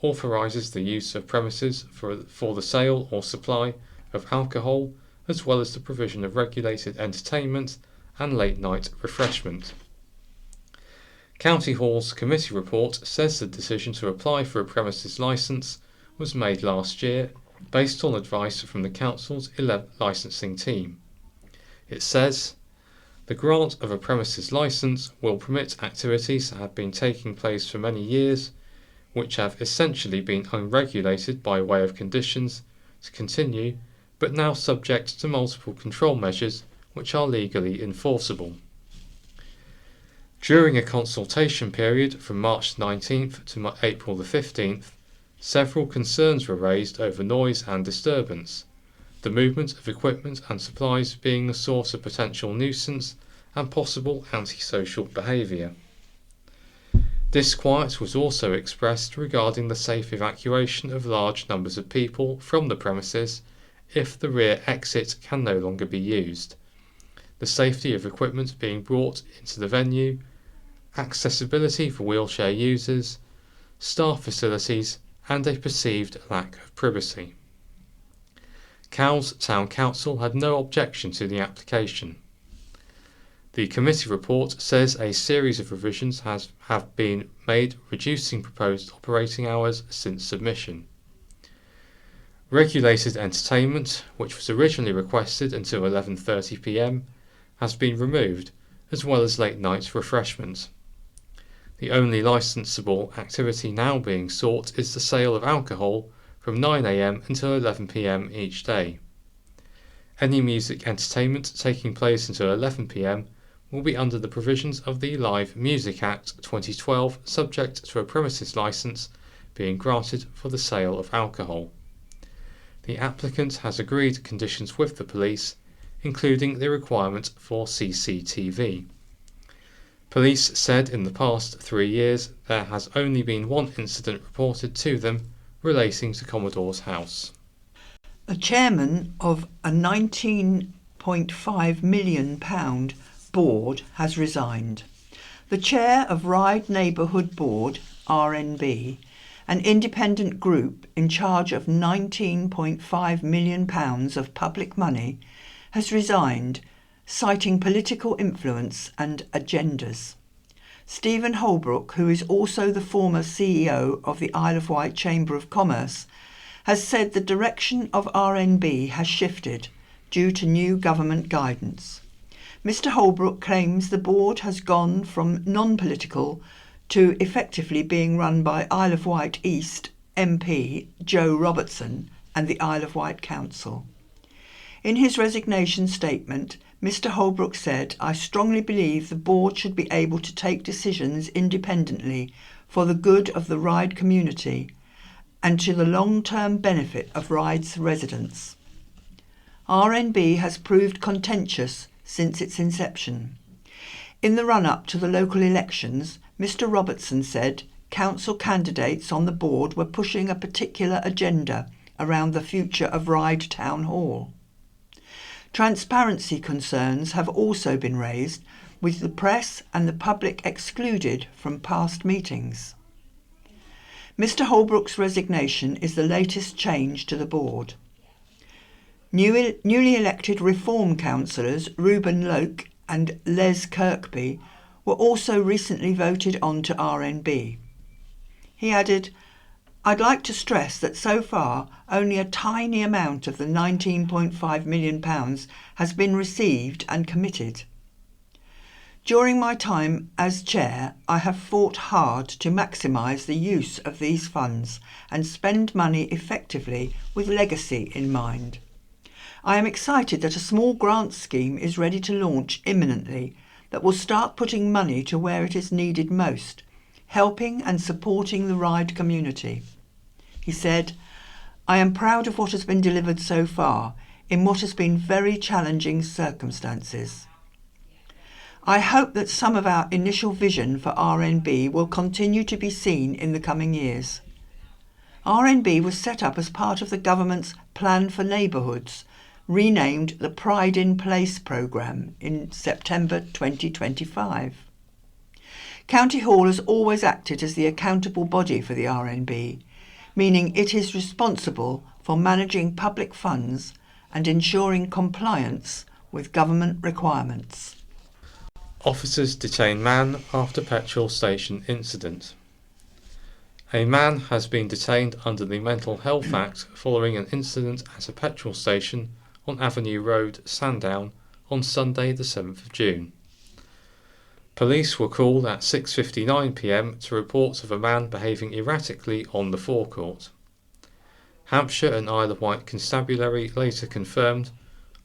authorises the use of premises for the sale or supply of alcohol, as well as the provision of regulated entertainment and late-night refreshment. County Hall's committee report says the decision to apply for a premises licence was made last year based on advice from the Council's licensing team. It says, the grant of a premises licence will permit activities that have been taking place for many years, which have essentially been unregulated by way of conditions, to continue, but now subject to multiple control measures which are legally enforceable. During a consultation period from March 19th to April the 15th, several concerns were raised over noise and disturbance, the movement of equipment and supplies being a source of potential nuisance and possible antisocial behaviour. Disquiet was also expressed regarding the safe evacuation of large numbers of people from the premises if the rear exit can no longer be used, the safety of equipment being brought into the venue, accessibility for wheelchair users, staff facilities and a perceived lack of privacy. Cowes Town Council had no objection to the application. The committee report says a series of revisions have been made reducing proposed operating hours since submission. Regulated entertainment, which was originally requested until 11:30 p.m, has been removed, as well as late night refreshments. The only licensable activity now being sought is the sale of alcohol from 9 a.m. until 11 p.m. each day. Any music entertainment taking place until 11 p.m. will be under the provisions of the Live Music Act 2012, subject to a premises licence being granted for the sale of alcohol. The applicant has agreed conditions with the police, including the requirement for CCTV. Police said in the past 3 years there has only been one incident reported to them relating to Commodore's house. The chairman of a £19.5 million board has resigned. The chair of Ryde Neighbourhood Board, RNB, an independent group in charge of £19.5 million of public money, has resigned, citing political influence and agendas. Stephen Holbrook, who is also the former CEO of the Isle of Wight Chamber of Commerce, has said the direction of RNB has shifted due to new government guidance. Mr. Holbrook claims the board has gone from non-political to effectively being run by Isle of Wight East MP Joe Robertson and the Isle of Wight Council. In his resignation statement, Mr. Holbrook said, "I strongly believe the board should be able to take decisions independently for the good of the Ryde community and to the long-term benefit of Ryde's residents." RNB has proved contentious since its inception. In the run-up to the local elections, Mr. Robertson said council candidates on the board were pushing a particular agenda around the future of Ryde Town Hall. Transparency concerns have also been raised, with the press and the public excluded from past meetings. Mr. Holbrook's resignation is the latest change to the board. Newly elected Reform councillors Reuben Loke and Les Kirkby were also recently voted on to RNB. He added, "I'd like to stress that so far only a tiny amount of the £19.5 million has been received and committed. During my time as chair, I have fought hard to maximise the use of these funds and spend money effectively with legacy in mind. I am excited that a small grant scheme is ready to launch imminently that will start putting money to where it is needed most, helping and supporting the Ryde community." He said, "I am proud of what has been delivered so far in what has been very challenging circumstances. I hope that some of our initial vision for RNB will continue to be seen in the coming years. RNB was set up as part of the government's Plan for Neighbourhoods, renamed the Pride in Place programme in September 2025. County Hall has always acted as the accountable body for the RNB, meaning it is responsible for managing public funds and ensuring compliance with government requirements. Officers detain man after petrol station incident. A man has been detained under the Mental Health Act following an incident at a petrol station on Avenue Road, Sandown, on Sunday the 7th of June. Police were called at 6:59 p.m. to reports of a man behaving erratically on the forecourt. Hampshire and Isle of Wight Constabulary later confirmed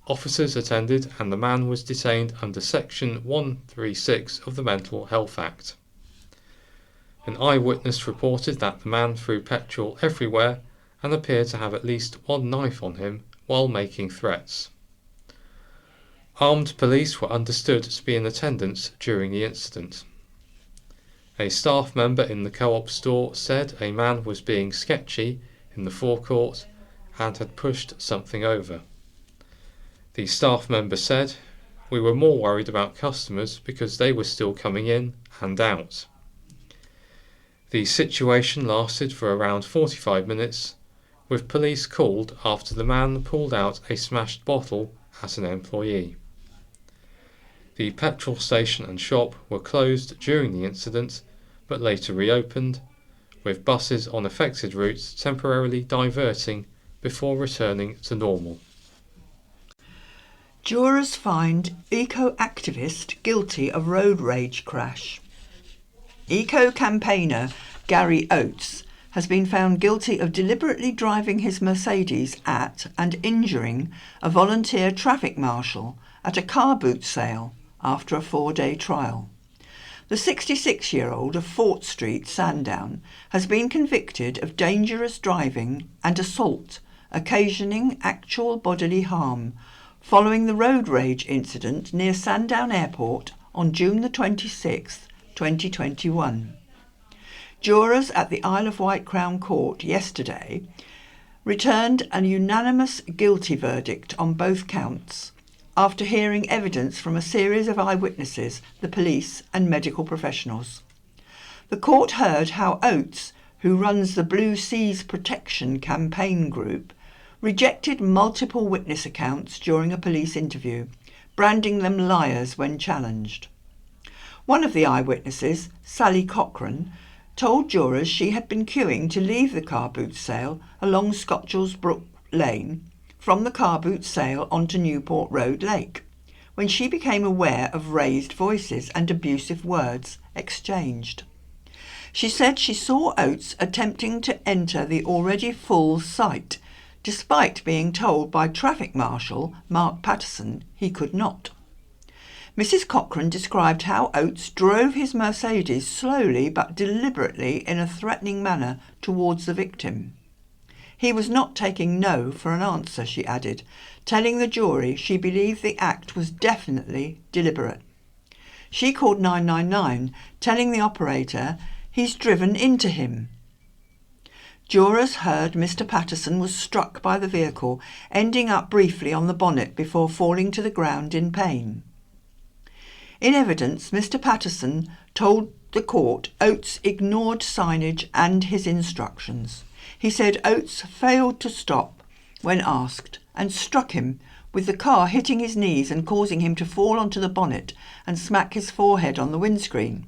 officers attended and the man was detained under Section 136 of the Mental Health Act. An eyewitness reported that the man threw petrol everywhere and appeared to have at least one knife on him while making threats. Armed police were understood to be in attendance during the incident. A staff member in the Co-op store said a man was being sketchy in the forecourt and had pushed something over. The staff member said, "We were more worried about customers because they were still coming in and out." The situation lasted for around 45 minutes, with police called after the man pulled out a smashed bottle at an employee. The petrol station and shop were closed during the incident, but later reopened, with buses on affected routes temporarily diverting before returning to normal. Jurors find eco-activist guilty of road rage crash. Eco-campaigner Gary Oates has been found guilty of deliberately driving his Mercedes at and injuring a volunteer traffic marshal at a car boot sale after a 4-day trial. The 66-year-old of Fort Street, Sandown, has been convicted of dangerous driving and assault, occasioning actual bodily harm, following the road rage incident near Sandown Airport on June the 26th, 2021. Jurors at the Isle of Wight Crown Court yesterday returned a unanimous guilty verdict on both counts after hearing evidence from a series of eyewitnesses, the police and medical professionals. The court heard how Oates, who runs the Blue Seas Protection Campaign Group, rejected multiple witness accounts during a police interview, branding them liars when challenged. One of the eyewitnesses, Sally Cochrane, told jurors she had been queuing to leave the car boot sale along Scotchell's Brook Lane from the car boot sale onto Newport Road Lake, when she became aware of raised voices and abusive words exchanged. She said she saw Oates attempting to enter the already full site, despite being told by Traffic Marshal Mark Patterson he could not. Mrs. Cochrane described how Oates drove his Mercedes slowly but deliberately in a threatening manner towards the victim. He was not taking no for an answer, she added, telling the jury she believed the act was definitely deliberate. She called 999, telling the operator he's driven into him. Jurors heard Mr. Patterson was struck by the vehicle, ending up briefly on the bonnet before falling to the ground in pain. In evidence, Mr. Patterson told the court Oates ignored signage and his instructions. He said Oates failed to stop when asked and struck him, with the car hitting his knees and causing him to fall onto the bonnet and smack his forehead on the windscreen.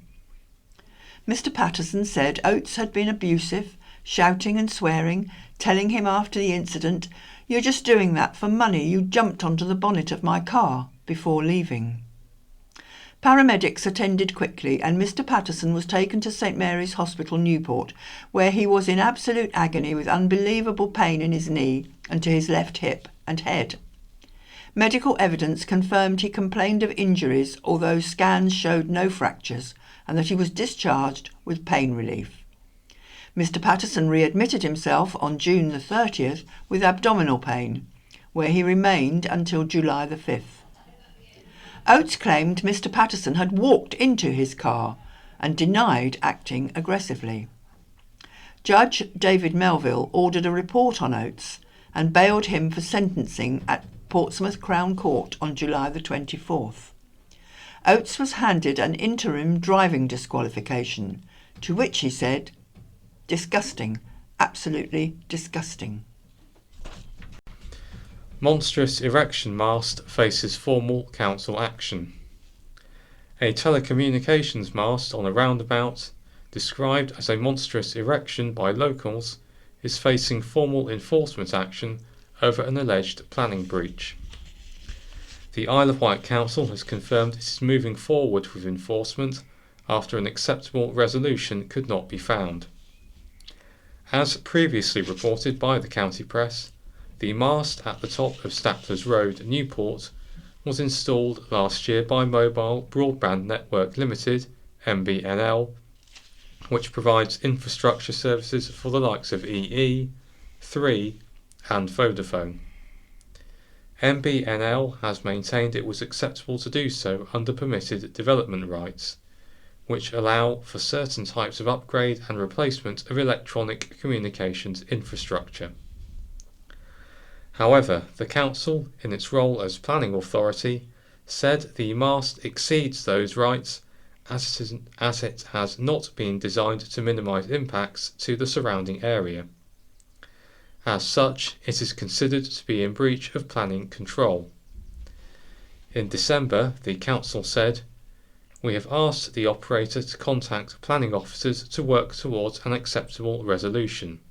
Mr. Patterson said Oates had been abusive, shouting and swearing, telling him after the incident, "You're just doing that for money, you jumped onto the bonnet of my car," before leaving. Paramedics attended quickly and Mr. Patterson was taken to St. Mary's Hospital, Newport, where he was in absolute agony with unbelievable pain in his knee and to his left hip and head. Medical evidence confirmed he complained of injuries, although scans showed no fractures, and that he was discharged with pain relief. Mr. Patterson readmitted himself on June the 30th with abdominal pain, where he remained until July the 5th. Oates claimed Mr. Patterson had walked into his car and denied acting aggressively. Judge David Melville ordered a report on Oates and bailed him for sentencing at Portsmouth Crown Court on July the 24th. Oates was handed an interim driving disqualification, to which he said, "Disgusting, absolutely disgusting." Monstrous erection mast faces formal council action. A telecommunications mast on a roundabout, described as a monstrous erection by locals, is facing formal enforcement action over an alleged planning breach. The Isle of Wight Council has confirmed it is moving forward with enforcement after an acceptable resolution could not be found. As previously reported by the county press, the mast at the top of Staplers Road, Newport, was installed last year by Mobile Broadband Network Limited, MBNL, which provides infrastructure services for the likes of EE, 3 and Vodafone. MBNL has maintained it was acceptable to do so under permitted development rights, which allow for certain types of upgrade and replacement of electronic communications infrastructure. However, the council, in its role as planning authority, said the mast exceeds those rights as it has not been designed to minimise impacts to the surrounding area. As such, it is considered to be in breach of planning control. In December, the council said, "We have asked the operator to contact planning officers to work towards an acceptable resolution.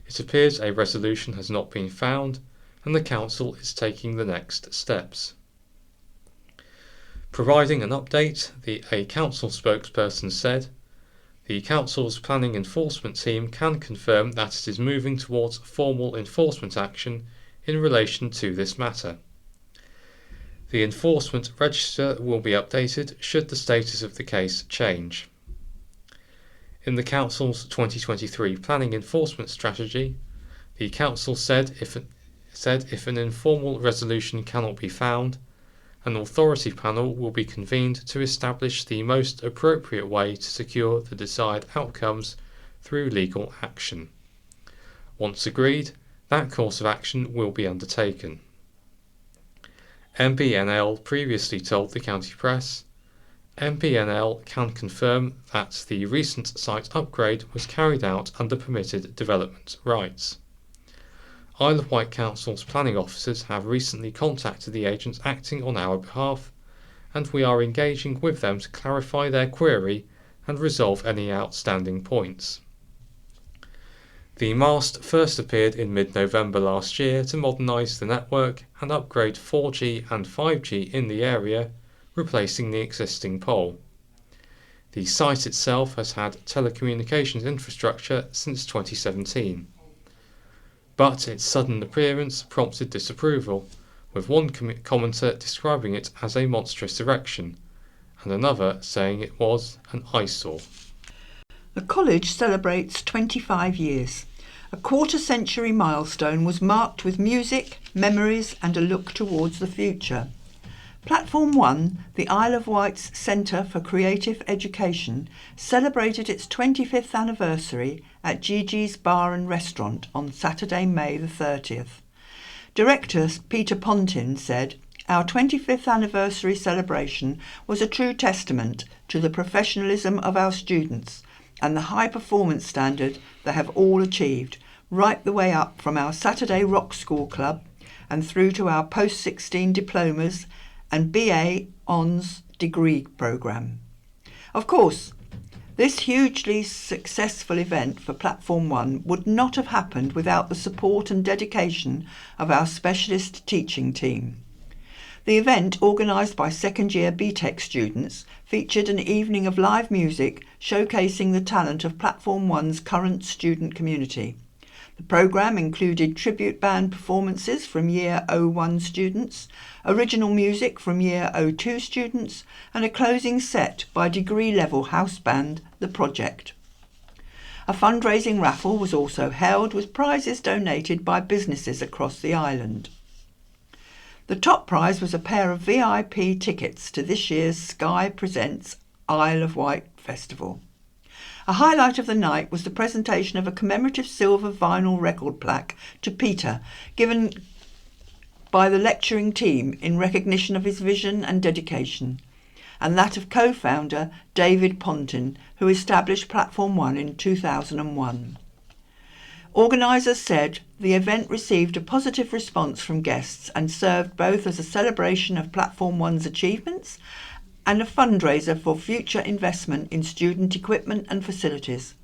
It appears a resolution has not been found, and the council is taking the next steps." Providing an update, a council spokesperson said, "The council's planning enforcement team can confirm that it is moving towards formal enforcement action in relation to this matter. The enforcement register will be updated should the status of the case change." In the council's 2023 planning enforcement strategy, the council said if an informal resolution cannot be found, an authority panel will be convened to establish the most appropriate way to secure the desired outcomes through legal action. Once agreed, that course of action will be undertaken. MBNL previously told the county press, MBNL can confirm that the recent site upgrade was carried out under permitted development rights. Isle of Wight Council's planning officers have recently contacted the agents acting on our behalf, and we are engaging with them to clarify their query and resolve any outstanding points. The mast first appeared in mid-November last year to modernise the network and upgrade 4G and 5G in the area, replacing the existing pole. The site itself has had telecommunications infrastructure since 2017. But its sudden appearance prompted disapproval, with one commenter describing it as a monstrous erection, and another saying it was an eyesore. The college celebrates 25 years. A quarter-century milestone was marked with music, memories and a look towards the future. Platform 1, the Isle of Wight's Centre for Creative Education, celebrated its 25th anniversary at Gigi's Bar and Restaurant on Saturday, May the 30th. Director Peter Pontin said, "Our 25th anniversary celebration was a true testament to the professionalism of our students and the high performance standard they have all achieved, right the way up from our Saturday Rock School Club and through to our post-16 diplomas and BA Hons degree programme." Of course, this hugely successful event for Platform 1 would not have happened without the support and dedication of our specialist teaching team. The event, organised by second-year BTEC students, featured an evening of live music showcasing the talent of Platform 1's current student community. The programme included tribute band performances from Year 01 students, original music from Year 02 students, and a closing set by degree-level house band The Project. A fundraising raffle was also held with prizes donated by businesses across the island. The top prize was a pair of VIP tickets to this year's Sky Presents Isle of Wight Festival. A highlight of the night was the presentation of a commemorative silver vinyl record plaque to Peter, given by the lecturing team in recognition of his vision and dedication, and that of co-founder David Pontin, who established Platform 1 in 2001. Organisers said the event received a positive response from guests and served both as a celebration of Platform 1's achievements and a fundraiser for future investment in student equipment and facilities.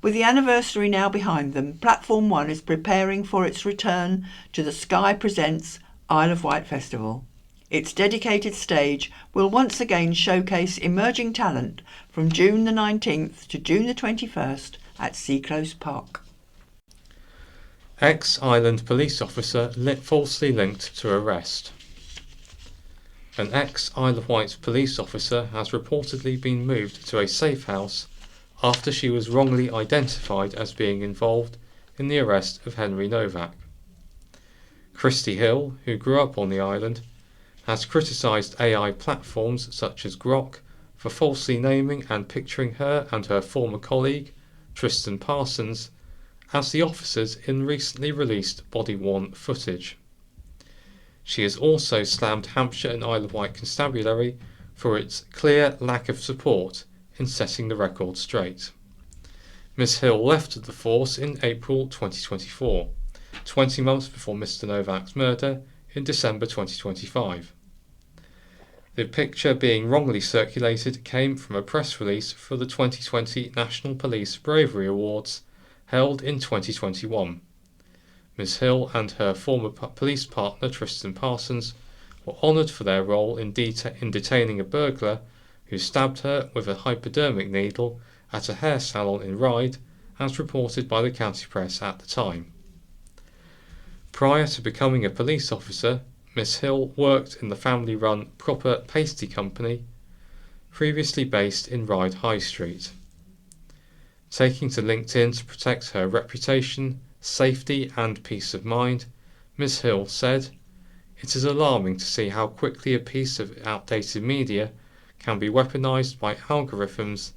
With the anniversary now behind them, Platform 1 is preparing for its return to the Sky Presents Isle of Wight Festival. Its dedicated stage will once again showcase emerging talent from June the 19th to June the 21st at Seaclose Park. Ex-Island police officer falsely linked to arrest. An ex-Isle of Wight police officer has reportedly been moved to a safe house after she was wrongly identified as being involved in the arrest of Henry Novak. Christy Hill, who grew up on the island, has criticised AI platforms such as Grok for falsely naming and picturing her and her former colleague, Tristan Parsons, as the officers in recently released body-worn footage. She has also slammed Hampshire and Isle of Wight Constabulary for its clear lack of support in setting the record straight. Ms Hill left the force in April 2024, 20 months before Mr Novak's murder in December 2025. The picture being wrongly circulated came from a press release for the 2020 National Police Bravery Awards held in 2021. Ms Hill and her former police partner Tristan Parsons were honoured for their role in detaining a burglar who stabbed her with a hypodermic needle at a hair salon in Ryde, as reported by the county press at the time. Prior to becoming a police officer, Miss Hill worked in the family-run Proper Pasty Company, previously based in Ryde High Street. Taking to LinkedIn to protect her reputation, safety and peace of mind, Ms Hill said, It is alarming to see how quickly a piece of outdated media can be weaponized by algorithms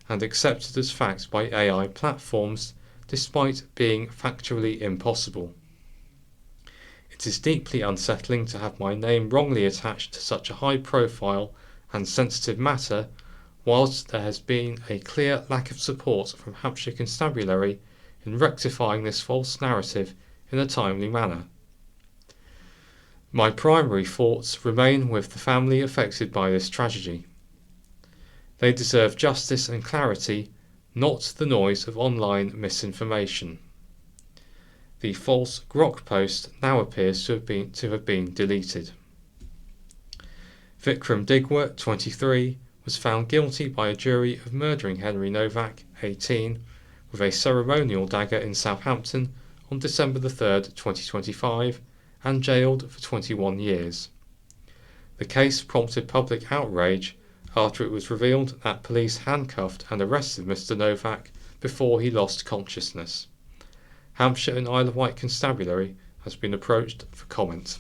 and accepted as fact by AI platforms, despite being factually impossible. It is deeply unsettling to have my name wrongly attached to such a high-profile and sensitive matter, whilst there has been a clear lack of support from Hampshire Constabulary in rectifying this false narrative in a timely manner. My primary thoughts remain with the family affected by this tragedy. They deserve justice and clarity, not the noise of online misinformation. The false Grok post now appears to have been deleted. Vikram Digwa, 23, was found guilty by a jury of murdering Henry Novak, 18, with a ceremonial dagger in Southampton on December 3, 2025, and jailed for 21 years. The case prompted public outrage after it was revealed that police handcuffed and arrested Mr. Novak before he lost consciousness. Hampshire and Isle of Wight Constabulary has been approached for comment.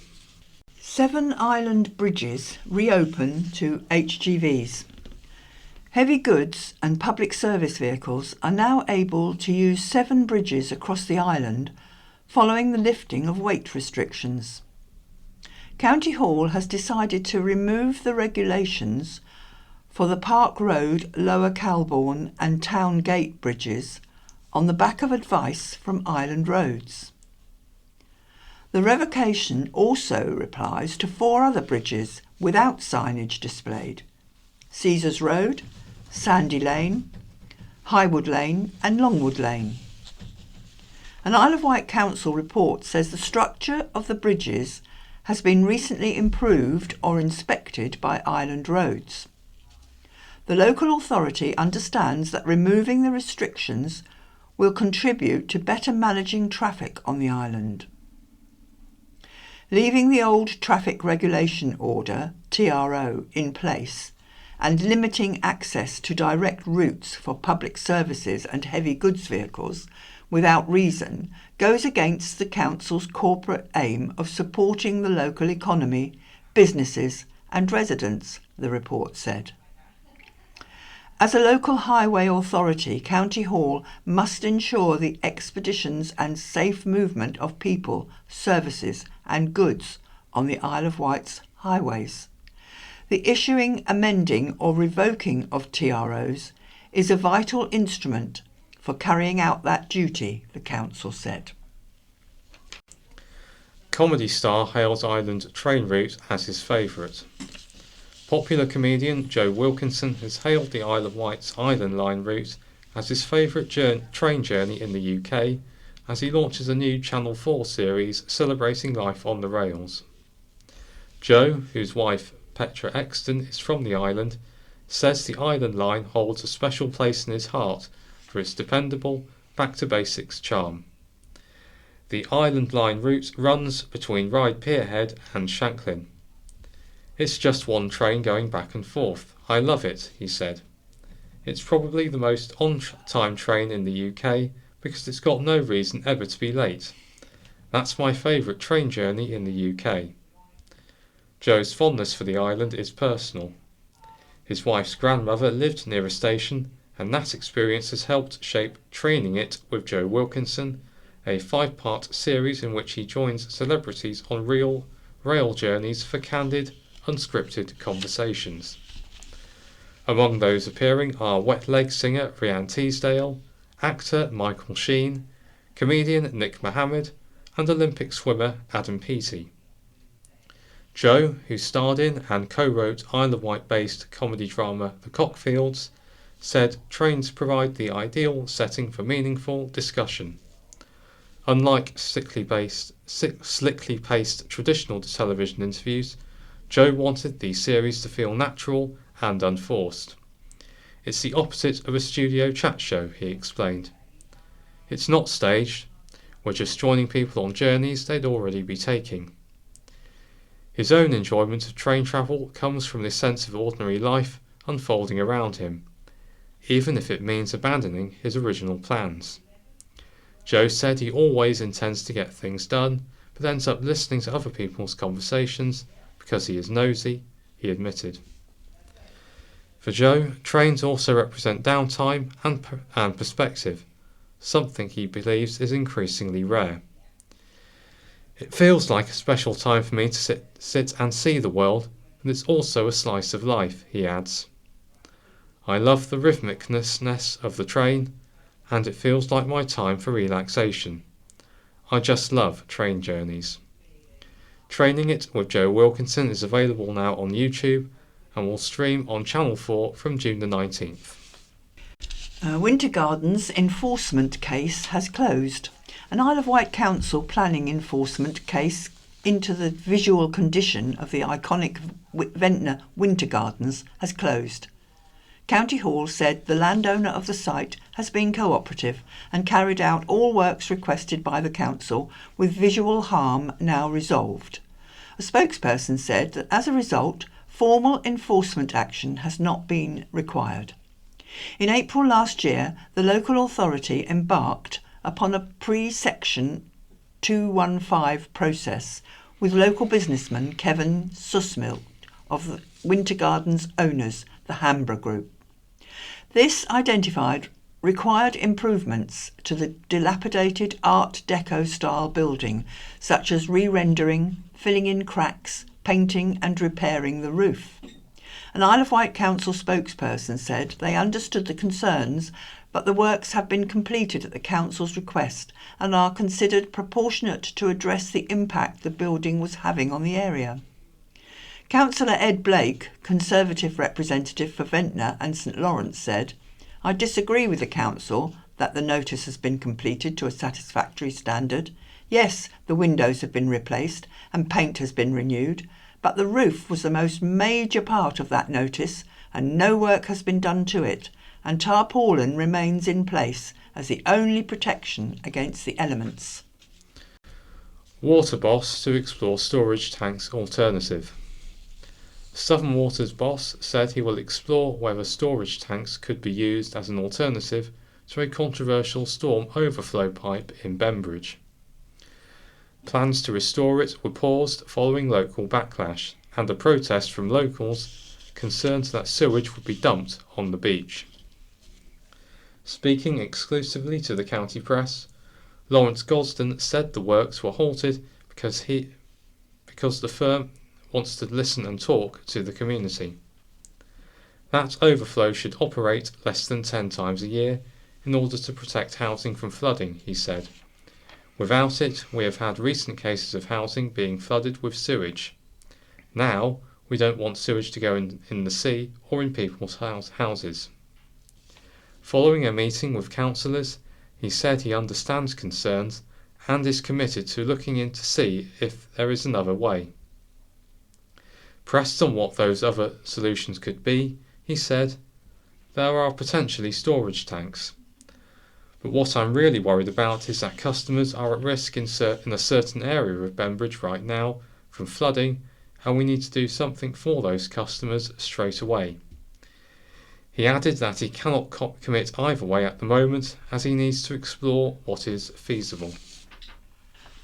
7 island bridges reopen to HGVs. Heavy goods and public service vehicles are now able to use 7 bridges across the island following the lifting of weight restrictions. County Hall has decided to remove the regulations for the Park Road, Lower Calbourne and Town Gate bridges on the back of advice from Island Roads. The revocation also applies to 4 other bridges without signage displayed: Caesars Road, Sandy Lane, Highwood Lane and Longwood Lane. An Isle of Wight Council report says the structure of the bridges has been recently improved or inspected by Island Roads. The local authority understands that removing the restrictions will contribute to better managing traffic on the island. Leaving the old Traffic Regulation Order, TRO, in place and limiting access to direct routes for public services and heavy goods vehicles without reason goes against the Council's corporate aim of supporting the local economy, businesses and residents, the report said. As a local highway authority, County Hall must ensure the expeditions and safe movement of people, services and goods on the Isle of Wight's highways. The issuing, amending or revoking of TROs is a vital instrument for carrying out that duty, the council said. Comedy star hails island train route as his favourite. Popular comedian Joe Wilkinson has hailed the Isle of Wight's Island Line route as his favourite train journey in the UK, as he launches a new Channel 4 series celebrating life on the rails. Joe, whose wife Petra Exton is from the island, says the Island Line holds a special place in his heart for its dependable, back-to-basics charm. The Island Line route runs between Ryde Pierhead and Shanklin. It's just one train going back and forth. I love it, he said. It's probably the most on-time train in the UK because it's got no reason ever to be late. That's my favourite train journey in the UK. Joe's fondness for the island is personal. His wife's grandmother lived near a station, and that experience has helped shape Training It with Joe Wilkinson, a 5-part series in which he joins celebrities on real rail journeys for candid, unscripted conversations. Among those appearing are wet leg singer Rhiann Teasdale, actor Michael Sheen, comedian Nick Mohammed, and Olympic swimmer Adam Peaty. Joe, who starred in and co-wrote Isle of Wight-based comedy drama The Cockfields, said trains provide the ideal setting for meaningful discussion. Unlike slickly paced traditional television interviews, Joe wanted the series to feel natural and unforced. It's the opposite of a studio chat show, he explained. It's not staged, we're just joining people on journeys they'd already be taking. His own enjoyment of train travel comes from this sense of ordinary life unfolding around him, even if it means abandoning his original plans. Joe said he always intends to get things done, but ends up listening to other people's conversations because he is nosy, he admitted. For Joe, trains also represent downtime and perspective, something he believes is increasingly rare. It feels like a special time for me to sit and see the world, and it's also a slice of life, he adds. I love the rhythmicness of the train, and it feels like my time for relaxation. I just love train journeys. Training It with Joe Wilkinson is available now on YouTube and will stream on Channel 4 from June the 19th. Winter Gardens enforcement case has closed. An Isle of Wight Council planning enforcement case into the visual condition of the iconic Ventnor Winter Gardens has closed. County Hall said the landowner of the site has been cooperative and carried out all works requested by the council, with visual harm now resolved. A spokesperson said that as a result, formal enforcement action has not been required. In April last year, the local authority embarked upon a pre-Section 215 process with local businessman Kevin Sussmill of the Winter Gardens owners, the Hambra Group. This identified required improvements to the dilapidated Art Deco style building, such as re-rendering, filling in cracks, painting and repairing the roof. An Isle of Wight Council spokesperson said they understood the concerns, but the works have been completed at the council's request and are considered proportionate to address the impact the building was having on the area. Councillor Ed Blake, Conservative representative for Ventnor and St Lawrence, said, I disagree with the council that the notice has been completed to a satisfactory standard. Yes, the windows have been replaced and paint has been renewed, but the roof was the most major part of that notice and no work has been done to it, and tarpaulin remains in place as the only protection against the elements. Water boss to explore storage tanks alternative. Southern Water's boss said he will explore whether storage tanks could be used as an alternative to a controversial storm overflow pipe in Bembridge. Plans to restore it were paused following local backlash and a protest from locals concerned that sewage would be dumped on the beach. Speaking exclusively to the county press, Lawrence Gosden said the works were halted because the firm wants to listen and talk to the community. That overflow should operate less than 10 times a year in order to protect housing from flooding, he said. Without it, we have had recent cases of housing being flooded with sewage. Now, we don't want sewage to go in the sea or in people's houses. Following a meeting with councillors, he said he understands concerns and is committed to looking in to see if there is another way. Pressed on what those other solutions could be, he said, there are potentially storage tanks. But what I'm really worried about is that customers are at risk in a certain area of Bembridge right now from flooding, and we need to do something for those customers straight away. He added that he cannot commit either way at the moment, as he needs to explore what is feasible.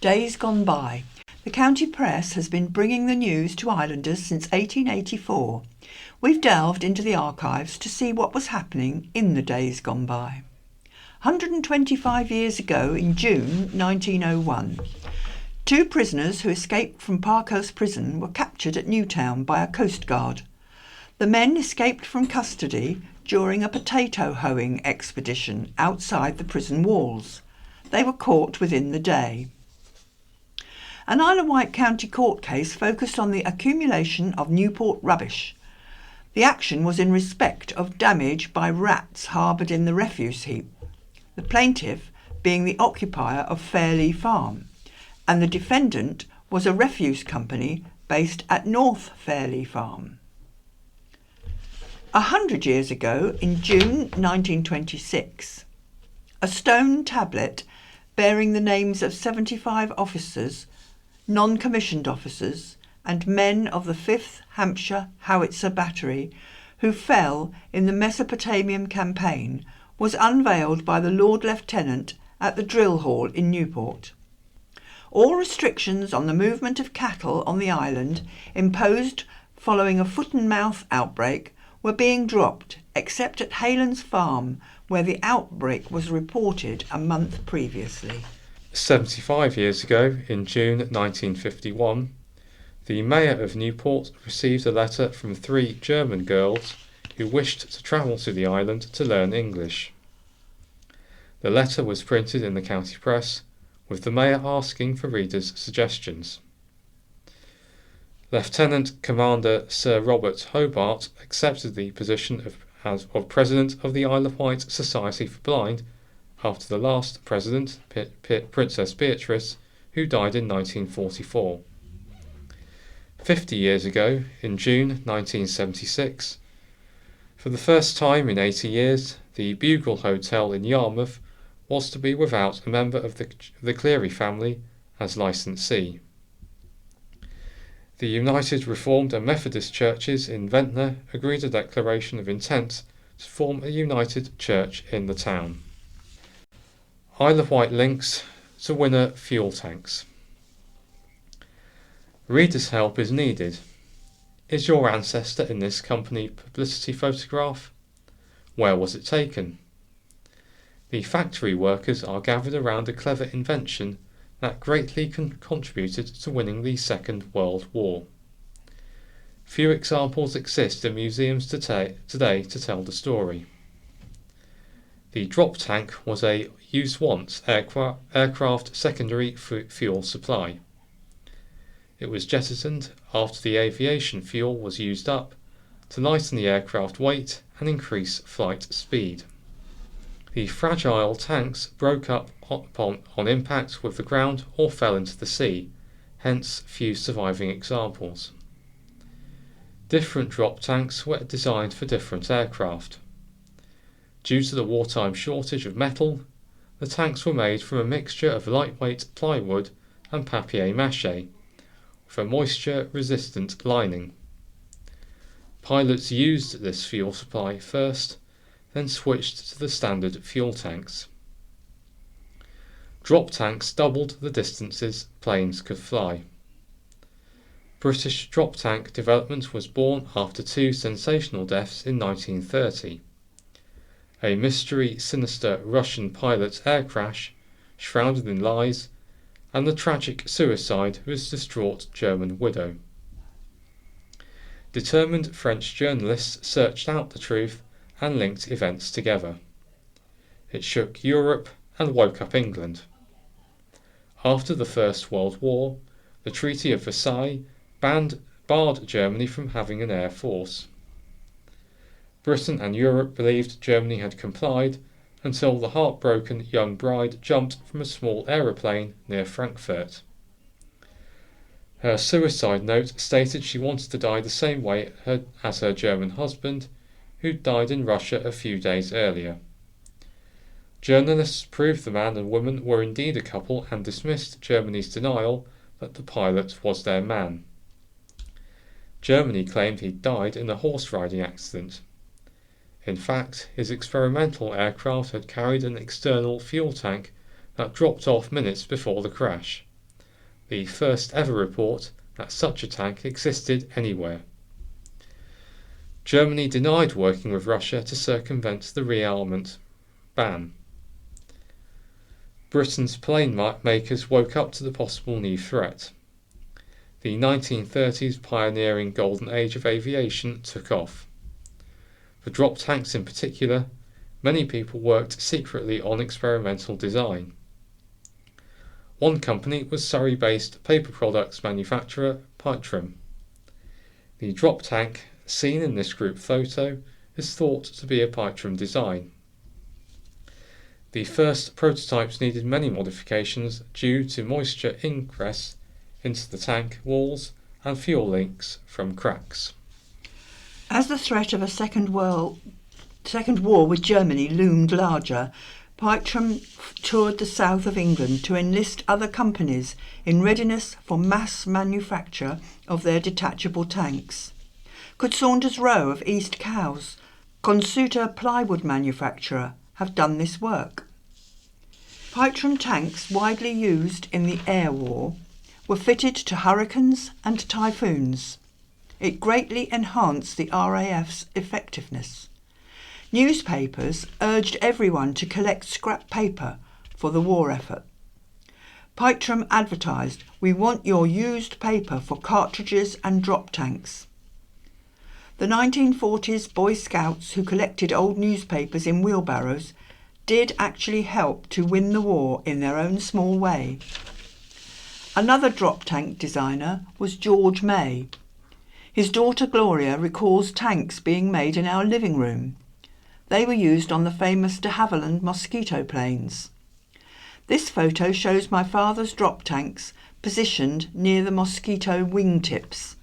Days gone by. The county press has been bringing the news to islanders since 1884. We've delved into the archives to see what was happening in the days gone by. 125 years ago, in June 1901, 2 prisoners who escaped from Parkhurst Prison were captured at Newtown by a coast guard. The men escaped from custody during a potato hoeing expedition outside the prison walls. They were caught within the day. An Isle of Wight County Court case focused on the accumulation of Newport rubbish. The action was in respect of damage by rats harboured in the refuse heap, the plaintiff being the occupier of Fairlea Farm, and the defendant was a refuse company based at North Fairlea Farm. 100 years ago, in June 1926, a stone tablet bearing the names of 75 officers, non-commissioned officers and men of the 5th Hampshire Howitzer Battery who fell in the Mesopotamian campaign was unveiled by the Lord Lieutenant at the Drill Hall in Newport. All restrictions on the movement of cattle on the island, imposed following a foot-and-mouth outbreak, were being dropped, except at Haylands Farm, where the outbreak was reported a month previously. 75 years ago, in June 1951, the Mayor of Newport received a letter from 3 German girls who wished to travel to the island to learn English. The letter was printed in the county press, with the Mayor asking for readers' suggestions. Lieutenant Commander Sir Robert Hobart accepted the position of President of the Isle of Wight Society for Blind after the last president, Princess Beatrice, who died in 1944. 50 years ago, in June 1976, for the first time in 80 years, the Bugle Hotel in Yarmouth was to be without a member of the Cleary family as licensee. The United Reformed and Methodist Churches in Ventnor agreed a declaration of intent to form a united church in the town. Isle of Wight links to winner fuel tanks. Readers' help is needed. Is your ancestor in this company publicity photograph? Where was it taken? The factory workers are gathered around a clever invention that greatly contributed to winning the Second World War. Few examples exist in museums today to tell the story. The drop tank was a use-once aircraft secondary fuel supply. It was jettisoned after the aviation fuel was used up to lighten the aircraft weight and increase flight speed. The fragile tanks broke up on impact with the ground or fell into the sea, hence few surviving examples. Different drop tanks were designed for different aircraft. Due to the wartime shortage of metal, the tanks were made from a mixture of lightweight plywood and papier-mâché, with a moisture-resistant lining. Pilots used this fuel supply first, then switched to the standard fuel tanks. Drop tanks doubled the distances planes could fly. British drop tank development was born after 2 sensational deaths in 1930. A mystery sinister Russian pilot's air crash, shrouded in lies, and the tragic suicide of his distraught German widow. Determined French journalists searched out the truth and linked events together. It shook Europe and woke up England. After the First World War, the Treaty of Versailles barred Germany from having an air force. Britain and Europe believed Germany had complied until the heartbroken young bride jumped from a small aeroplane near Frankfurt. Her suicide note stated she wanted to die the same way as her German husband, who died in Russia a few days earlier. Journalists proved the man and woman were indeed a couple and dismissed Germany's denial that the pilot was their man. Germany claimed he died in a horse-riding accident. In fact, his experimental aircraft had carried an external fuel tank that dropped off minutes before the crash, the first ever report that such a tank existed anywhere. Germany denied working with Russia to circumvent the rearmament ban. Britain's plane makers woke up to the possible new threat. The 1930s pioneering golden age of aviation took off. For drop tanks in particular, many people worked secretly on experimental design. One company was Surrey-based paper products manufacturer Pytram. The drop tank seen in this group photo is thought to be a Pytram design. The first prototypes needed many modifications due to moisture ingress into the tank walls and fuel leaks from cracks. As the threat of a second war with Germany loomed larger, Pytram toured the south of England to enlist other companies in readiness for mass manufacture of their detachable tanks. Could Saunders Rowe of East Cowes, Consuta plywood manufacturer, have done this work? Pytrom tanks, widely used in the air war, were fitted to hurricanes and typhoons. It greatly enhanced the RAF's effectiveness. Newspapers urged everyone to collect scrap paper for the war effort. Pytrom advertised, "We want your used paper for cartridges and drop tanks." The 1940s Boy Scouts who collected old newspapers in wheelbarrows did actually help to win the war in their own small way. Another drop tank designer was George May. His daughter Gloria recalls tanks being made in our living room. They were used on the famous de Havilland mosquito planes. This photo shows my father's drop tanks positioned near the mosquito wingtips.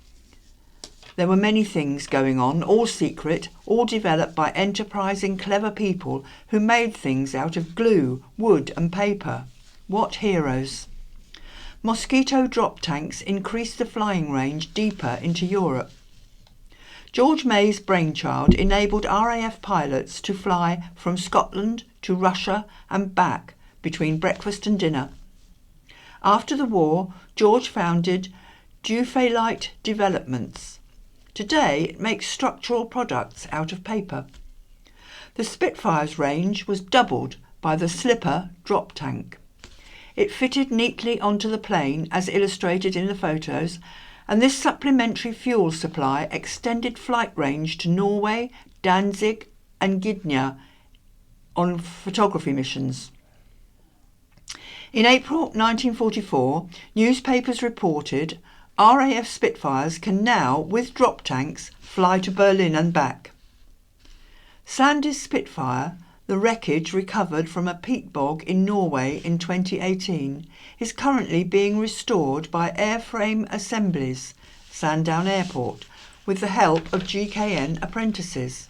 There were many things going on, all secret, all developed by enterprising, clever people who made things out of glue, wood and paper. What heroes! Mosquito drop tanks increased the flying range deeper into Europe. George May's brainchild enabled RAF pilots to fly from Scotland to Russia and back between breakfast and dinner. After the war, George founded Dufay-Light Developments. Today, it makes structural products out of paper. The Spitfire's range was doubled by the Slipper drop tank. It fitted neatly onto the plane as illustrated in the photos, and this supplementary fuel supply extended flight range to Norway, Danzig and Gdynia on photography missions. In April 1944, newspapers reported RAF Spitfires can now, with drop tanks, fly to Berlin and back. Sandy's Spitfire, the wreckage recovered from a peat bog in Norway in 2018, is currently being restored by Airframe Assemblies, Sandown Airport, with the help of GKN apprentices.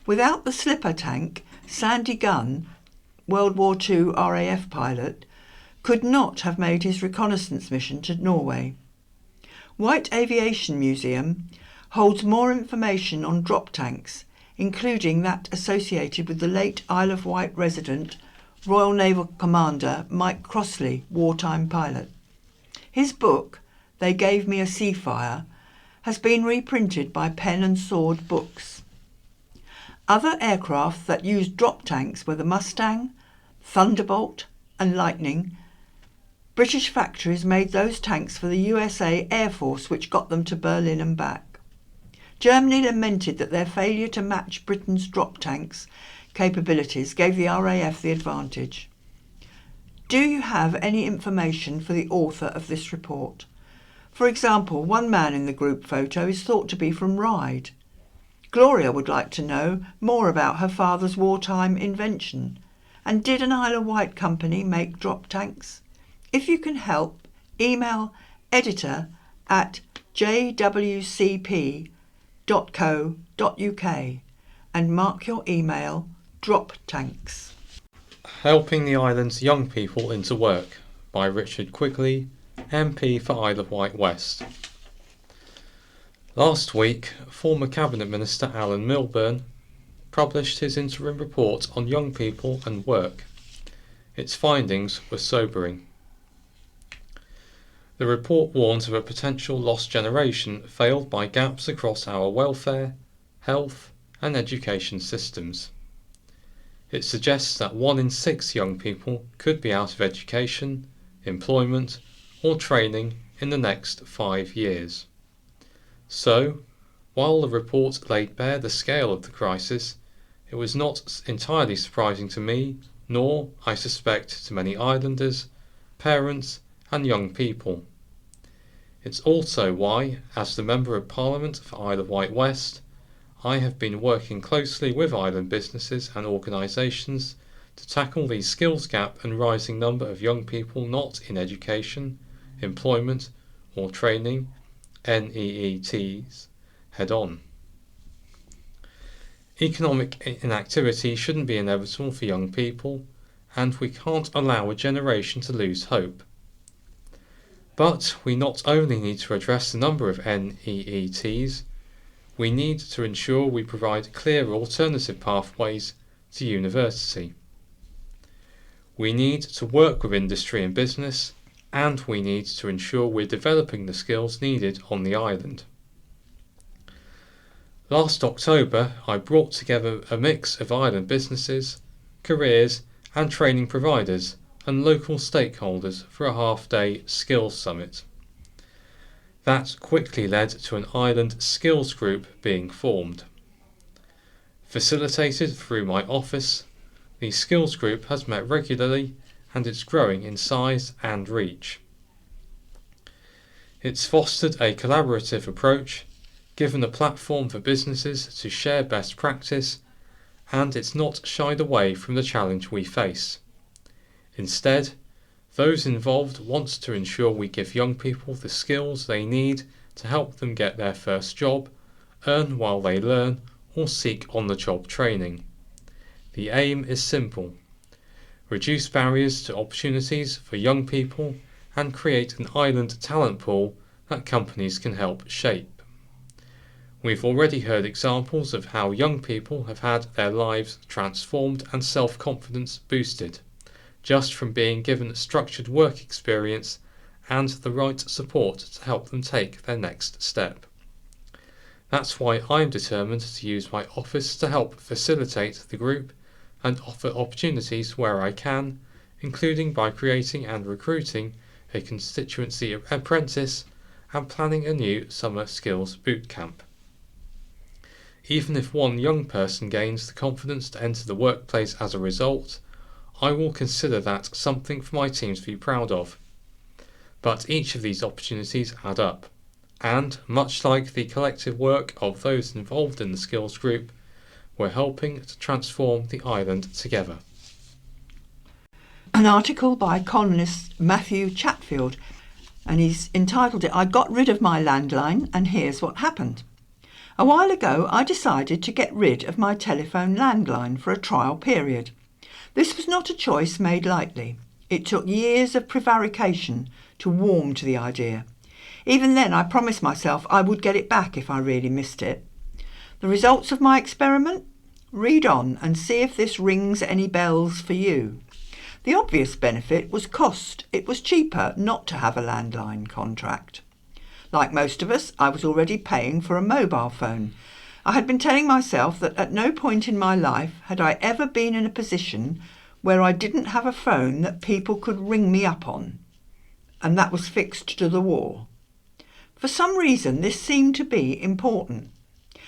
Without the Slipper tank, Sandy Gunn, World War II RAF pilot, could not have made his reconnaissance mission to Norway. White Aviation Museum holds more information on drop tanks, including that associated with the late Isle of Wight resident, Royal Naval Commander Mike Crossley, wartime pilot. His book, They Gave Me a Seafire, has been reprinted by Pen and Sword Books. Other aircraft that used drop tanks were the Mustang, Thunderbolt and Lightning. British factories made those tanks for the USA Air Force, which got them to Berlin and back. Germany lamented that their failure to match Britain's drop tanks capabilities gave the RAF the advantage. Do you have any information for the author of this report? For example, one man in the group photo is thought to be from Ryde. Gloria would like to know more about her father's wartime invention. And did an Isle of Wight company make drop tanks? If you can help, email editor@jwcp.co.uk and mark your email drop tanks. Helping the Island's Young People into Work by Richard Quigley, MP for Isle of Wight West. Last week, former Cabinet Minister Alan Milburn published his interim report on young people and work. Its findings were sobering. The report warns of a potential lost generation failed by gaps across our welfare, health and education systems. It suggests that 1 in 6 young people could be out of education, employment or training in the next 5 years. So, while the report laid bare the scale of the crisis, it was not entirely surprising to me, nor, I suspect, to many islanders, parents and young people. It's also why, as the Member of Parliament for Isle of Wight West, I have been working closely with island businesses and organisations to tackle the skills gap and rising number of young people not in education, employment or training, NEETs, head on. Economic inactivity shouldn't be inevitable for young people, and we can't allow a generation to lose hope. But we not only need to address the number of NEETs, we need to ensure we provide clear alternative pathways to university. We need to work with industry and business, and we need to ensure we're developing the skills needed on the island. Last October, I brought together a mix of island businesses, careers and training providers and local stakeholders for a half-day skills summit. That quickly led to an island skills group being formed. Facilitated through my office, the skills group has met regularly and it's growing in size and reach. It's fostered a collaborative approach, given a platform for businesses to share best practice, and it's not shied away from the challenge we face. Instead, those involved want to ensure we give young people the skills they need to help them get their first job, earn while they learn, or seek on-the-job training. The aim is simple: reduce barriers to opportunities for young people and create an island talent pool that companies can help shape. We've already heard examples of how young people have had their lives transformed and self-confidence boosted, just from being given structured work experience and the right support to help them take their next step. That's why I'm determined to use my office to help facilitate the group and offer opportunities where I can, including by creating and recruiting a constituency apprentice and planning a new summer skills boot camp. Even if one young person gains the confidence to enter the workplace as a result, I will consider that something for my team to be proud of. But each of these opportunities add up, and much like the collective work of those involved in the skills group, we're helping to transform the island together. An article by columnist Matthew Chatfield, and he's entitled it, "I Got Rid of My Landline and Here's What Happened." A while ago, I decided to get rid of my telephone landline for a trial period. This was not a choice made lightly. It took years of prevarication to warm to the idea. Even then, I promised myself I would get it back if I really missed it. The results of my experiment? Read on and see if this rings any bells for you. The obvious benefit was cost. It was cheaper not to have a landline contract. Like most of us, I was already paying for a mobile phone. I had been telling myself that at no point in my life had I ever been in a position where I didn't have a phone that people could ring me up on, and that was fixed to the wall. For some reason, this seemed to be important.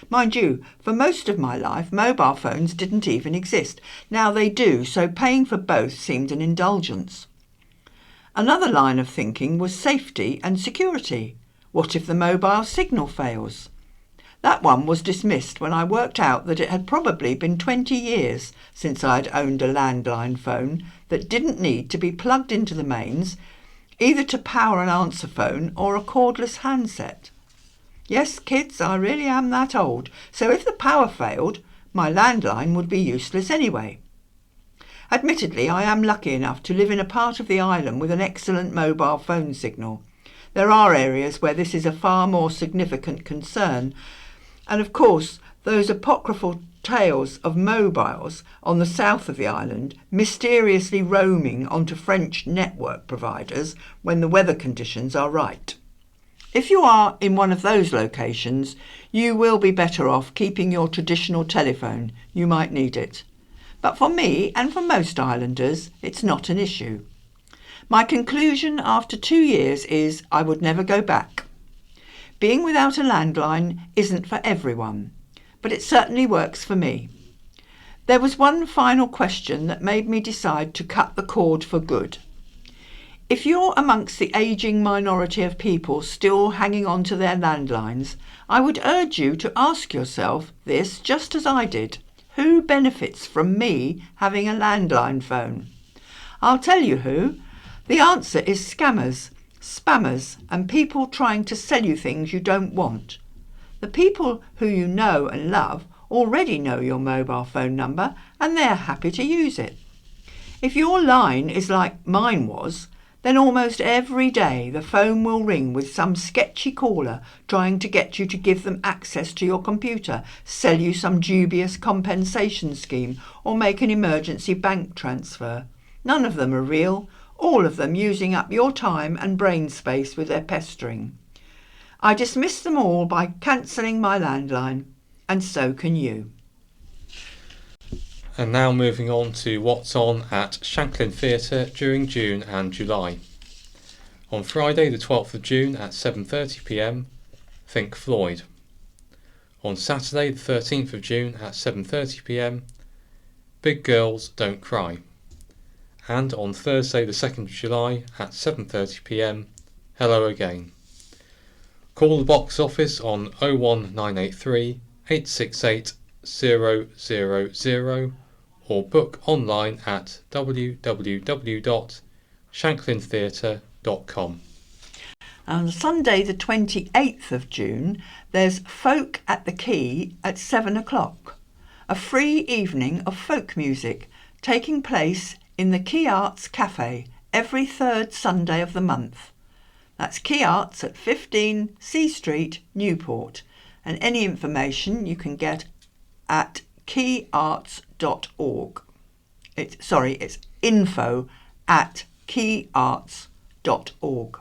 Mind you, for most of my life, mobile phones didn't even exist. Now they do, so paying for both seemed an indulgence. Another line of thinking was safety and security. What if the mobile signal fails? That one was dismissed when I worked out that it had probably been 20 years since I had owned a landline phone that didn't need to be plugged into the mains, either to power an answer phone or a cordless handset. Yes, kids, I really am that old, so if the power failed, my landline would be useless anyway. Admittedly, I am lucky enough to live in a part of the island with an excellent mobile phone signal. There are areas where this is a far more significant concern, and of course those apocryphal tales of mobiles on the south of the island mysteriously roaming onto French network providers when the weather conditions are right. If you are in one of those locations, you will be better off keeping your traditional telephone. You might need it. But for me, and for most islanders, it's not an issue. My conclusion after 2 years is I would never go back. Being without a landline isn't for everyone, but it certainly works for me. There was one final question that made me decide to cut the cord for good. If you're amongst the ageing minority of people still hanging on to their landlines, I would urge you to ask yourself this just as I did. Who benefits from me having a landline phone? I'll tell you who. The answer is scammers, spammers, and people trying to sell you things you don't want. The people who you know and love already know your mobile phone number and they're happy to use it. If your line is like mine was, then almost every day the phone will ring with some sketchy caller trying to get you to give them access to your computer, sell you some dubious compensation scheme, or make an emergency bank transfer. None of them are real, all of them using up your time and brain space with their pestering. I dismiss them all by cancelling my landline, and so can you. And now moving on to what's on at Shanklin Theatre during June and July. On Friday the 12th of June at 7:30pm, Think Floyd. On Saturday the 13th of June at 7:30pm, Big Girls Don't Cry. And on Thursday the 2nd of July at 7:30pm, Hello Again. Call the box office on 01983 868 000 or book online at www.shanklintheatre.com. On Sunday the 28th of June, there's Folk at the Quay at 7 o'clock, a free evening of folk music taking place in the Quay Arts Cafe every third Sunday of the month. That's Quay Arts at 15 C Street, Newport, and any information you can get at quayarts.org. It's info@quayarts.org.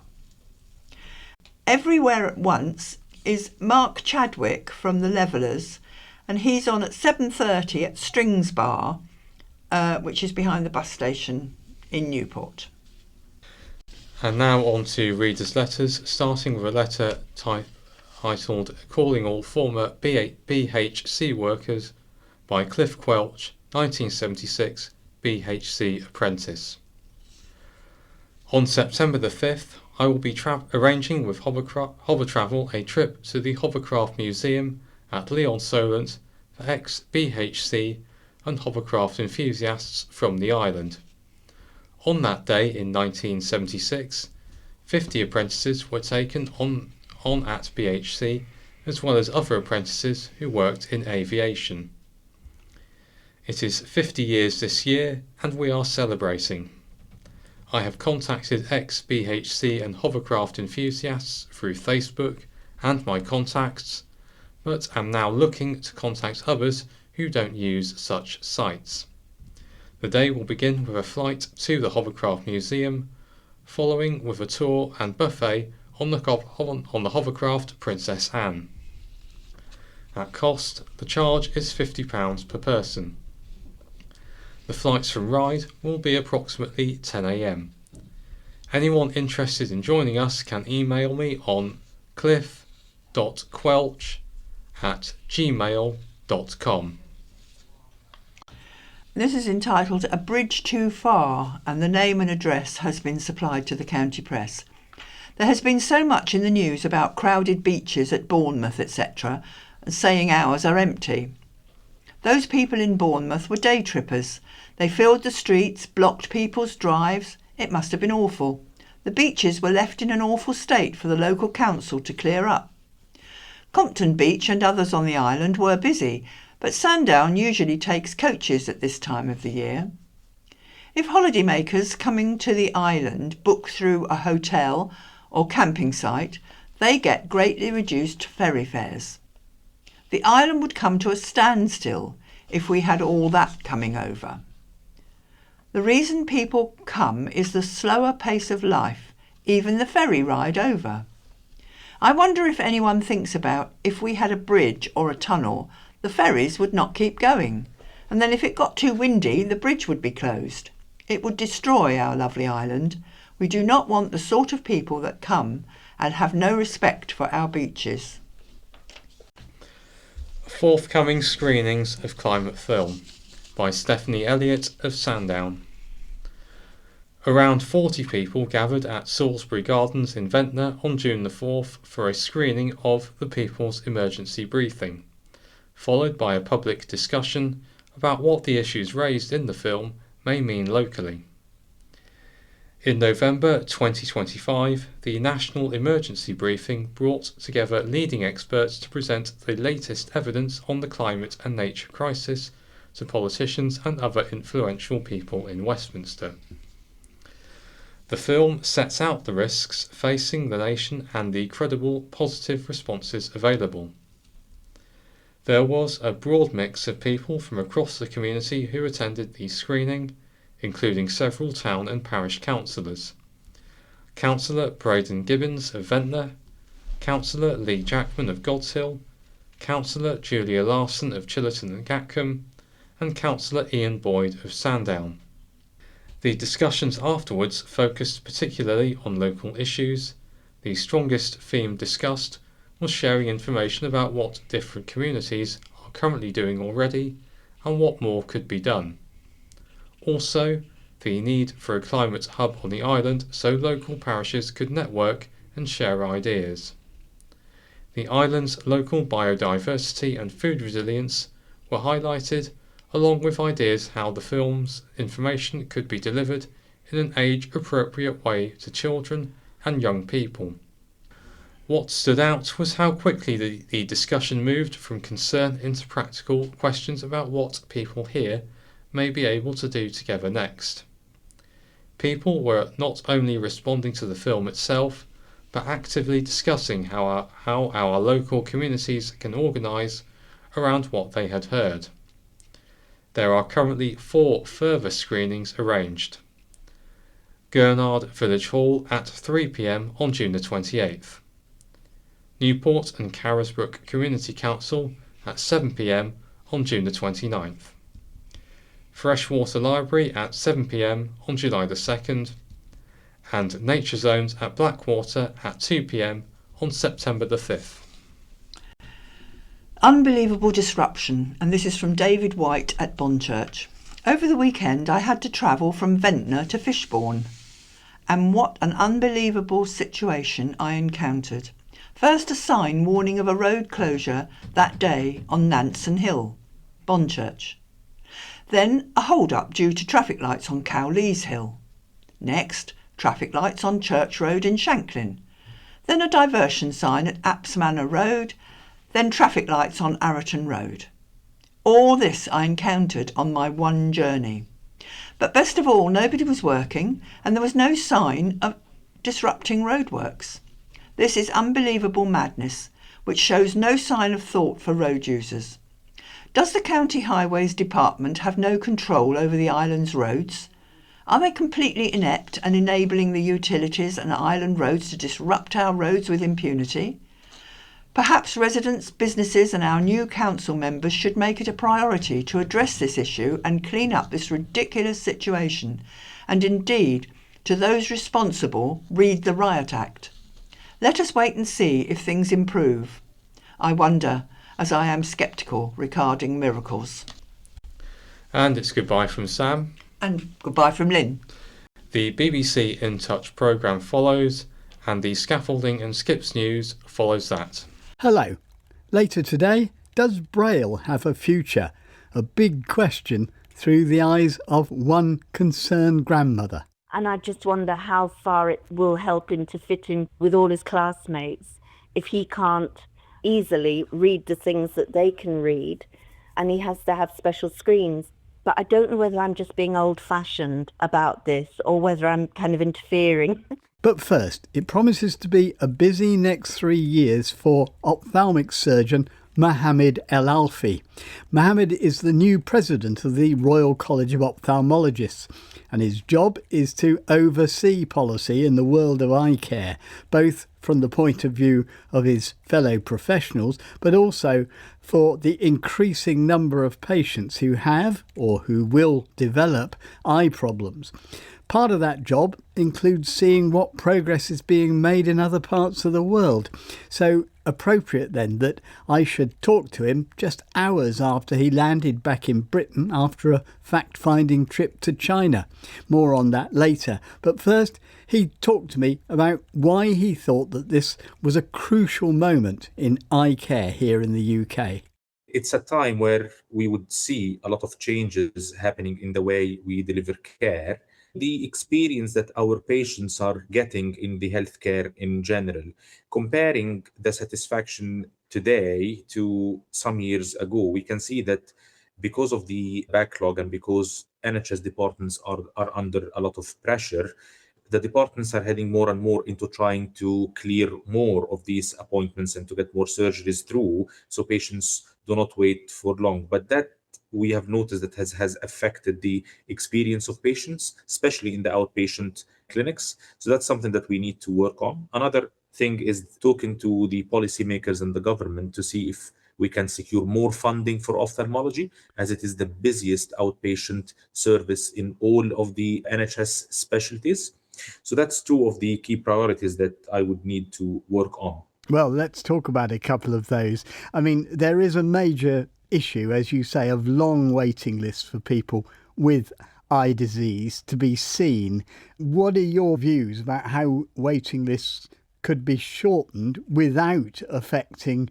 Everywhere at Once is Mark Chadwick from The Levellers, and he's on at 7:30 at Strings Bar, which is behind the bus station in Newport. And now on to readers' letters, starting with a letter titled Calling All Former BHC Workers by Cliff Quelch, 1976, BHC Apprentice. On September the 5th, I will be arranging with Hover Travel a trip to the Hovercraft Museum at Leon Solent for ex-BHC and hovercraft enthusiasts from the island. On that day in 1976, 50 apprentices were taken on at BHC, as well as other apprentices who worked in aviation. It is 50 years this year, and we are celebrating. I have contacted ex-BHC and hovercraft enthusiasts through Facebook and my contacts, but am now looking to contact others who don't use such sites. The day will begin with a flight to the Hovercraft Museum, following with a tour and buffet on the hovercraft Princess Anne. At cost, the charge is £50 per person. The flights from Ryde will be approximately 10 a.m. Anyone interested in joining us can email me on cliff.quelch@gmail.com. This is entitled A Bridge Too Far, and the name and address has been supplied to the county press. There has been so much in the news about crowded beaches at Bournemouth, etc., and saying ours are empty. Those people in Bournemouth were day trippers. They filled the streets, blocked people's drives. It must have been awful. The beaches were left in an awful state for the local council to clear up. Compton Beach and others on the island were busy, but Sandown usually takes coaches at this time of the year. If holidaymakers coming to the island book through a hotel or camping site, they get greatly reduced ferry fares. The island would come to a standstill if we had all that coming over. The reason people come is the slower pace of life, even the ferry ride over. I wonder if anyone thinks about if we had a bridge or a tunnel, the ferries would not keep going, and then if it got too windy, the bridge would be closed. It would destroy our lovely island. We do not want the sort of people that come and have no respect for our beaches. Forthcoming screenings of Climate Film by Stephanie Elliott of Sandown. Around 40 people gathered at Salisbury Gardens in Ventnor on June the 4th for a screening of The People's Emergency Briefing, followed by a public discussion about what the issues raised in the film may mean locally. In November 2025, the National Emergency Briefing brought together leading experts to present the latest evidence on the climate and nature crisis to politicians and other influential people in Westminster. The film sets out the risks facing the nation and the credible positive responses available. There was a broad mix of people from across the community who attended the screening, including several town and parish councillors. Councillor Braden Gibbons of Ventnor, Councillor Lee Jackman of Godshill, Councillor Julia Larson of Chillerton and Gatcombe, and Councillor Ian Boyd of Sandown. The discussions afterwards focused particularly on local issues. The strongest theme discussed was sharing information about what different communities are currently doing already and what more could be done. Also, the need for a climate hub on the island so local parishes could network and share ideas. The island's local biodiversity and food resilience were highlighted, along with ideas how the film's information could be delivered in an age-appropriate way to children and young people. What stood out was how quickly the discussion moved from concern into practical questions about what people here may be able to do together next. People were not only responding to the film itself, but actively discussing how our local communities can organise around what they had heard. There are currently 4 further screenings arranged. Gurnard Village Hall at 3 p.m. on June the 28th. Newport and Carisbrooke Community Council at 7 p.m. on June the 29th. Freshwater Library at 7 p.m. on July the 2nd. And Nature Zones at Blackwater at 2 p.m. on September the 5th. Unbelievable disruption, and this is from David White at Bonchurch. Over the weekend I had to travel from Ventnor to Fishbourne, and what an unbelievable situation I encountered. First, a sign warning of a road closure that day on Nansen Hill, Bonchurch. Then a hold-up due to traffic lights on Cowleys Hill. Next, traffic lights on Church Road in Shanklin. Then a diversion sign at Apps Manor Road. Then traffic lights on Arraton Road. All this I encountered on my one journey. But best of all, nobody was working and there was no sign of disrupting roadworks. This is unbelievable madness, which shows no sign of thought for road users. Does the County Highways Department have no control over the island's roads? Are they completely inept and enabling the utilities and island roads to disrupt our roads with impunity? Perhaps residents, businesses and our new council members should make it a priority to address this issue and clean up this ridiculous situation, and indeed, to those responsible, read the Riot Act. Let us wait and see if things improve. I wonder, as I am sceptical regarding miracles. And it's goodbye from Sam. And goodbye from Lynn. The BBC In Touch programme follows, and the Scaffolding and Skips News follows that. Hello. Later today, does Braille have a future? A big question through the eyes of one concerned grandmother. And I just wonder how far it will help him to fit in with all his classmates if he can't easily read the things that they can read and he has to have special screens. But I don't know whether I'm just being old-fashioned about this or whether I'm kind of interfering. But first, it promises to be a busy next 3 years for ophthalmic surgeon Mohammed El Alfi. Mohammed is the new president of the Royal College of Ophthalmologists, and his job is to oversee policy in the world of eye care, both from the point of view of his fellow professionals, but also for the increasing number of patients who have or who will develop eye problems. Part of that job includes seeing what progress is being made in other parts of the world. So appropriate then that I should talk to him just hours after he landed back in Britain after a fact-finding trip to China. More on that later. But first, he talked to me about why he thought that this was a crucial moment in eye care here in the UK. It's a time where we would see a lot of changes happening in the way we deliver care. The experience that our patients are getting in the healthcare in general, comparing the satisfaction today to some years ago, we can see that because of the backlog and because NHS departments are under a lot of pressure, the departments are heading more and more into trying to clear more of these appointments and to get more surgeries through so patients do not wait for long. But that we have noticed that has affected the experience of patients, especially in the outpatient clinics. So that's something that we need to work on. Another thing is talking to the policymakers and the government to see if we can secure more funding for ophthalmology, as it is the busiest outpatient service in all of the NHS specialties. So that's two of the key priorities that I would need to work on. Well, let's talk about a couple of those. I mean, there is a major issue, as you say, of long waiting lists for people with eye disease to be seen. What are your views about how waiting lists could be shortened without affecting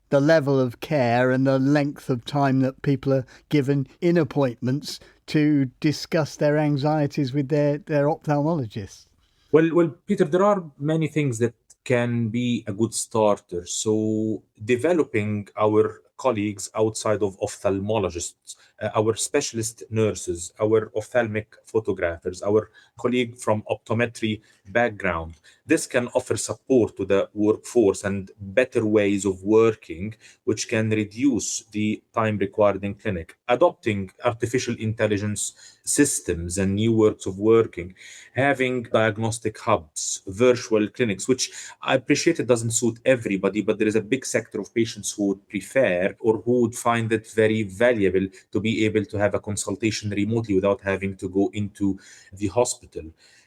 the level of care and the length of time that people are given in appointments to discuss their anxieties with their ophthalmologists? Well, Peter, there are many things that can be a good starter. So developing our colleagues outside of ophthalmologists, our specialist nurses, our ophthalmic photographers, our colleague from optometry background. This can offer support to the workforce and better ways of working, which can reduce the time required in clinic. Adopting artificial intelligence systems and new works of working, having diagnostic hubs, virtual clinics, which I appreciate it doesn't suit everybody, but there is a big sector of patients who would prefer or who would find it very valuable to be able to have a consultation remotely without having to go into the hospital.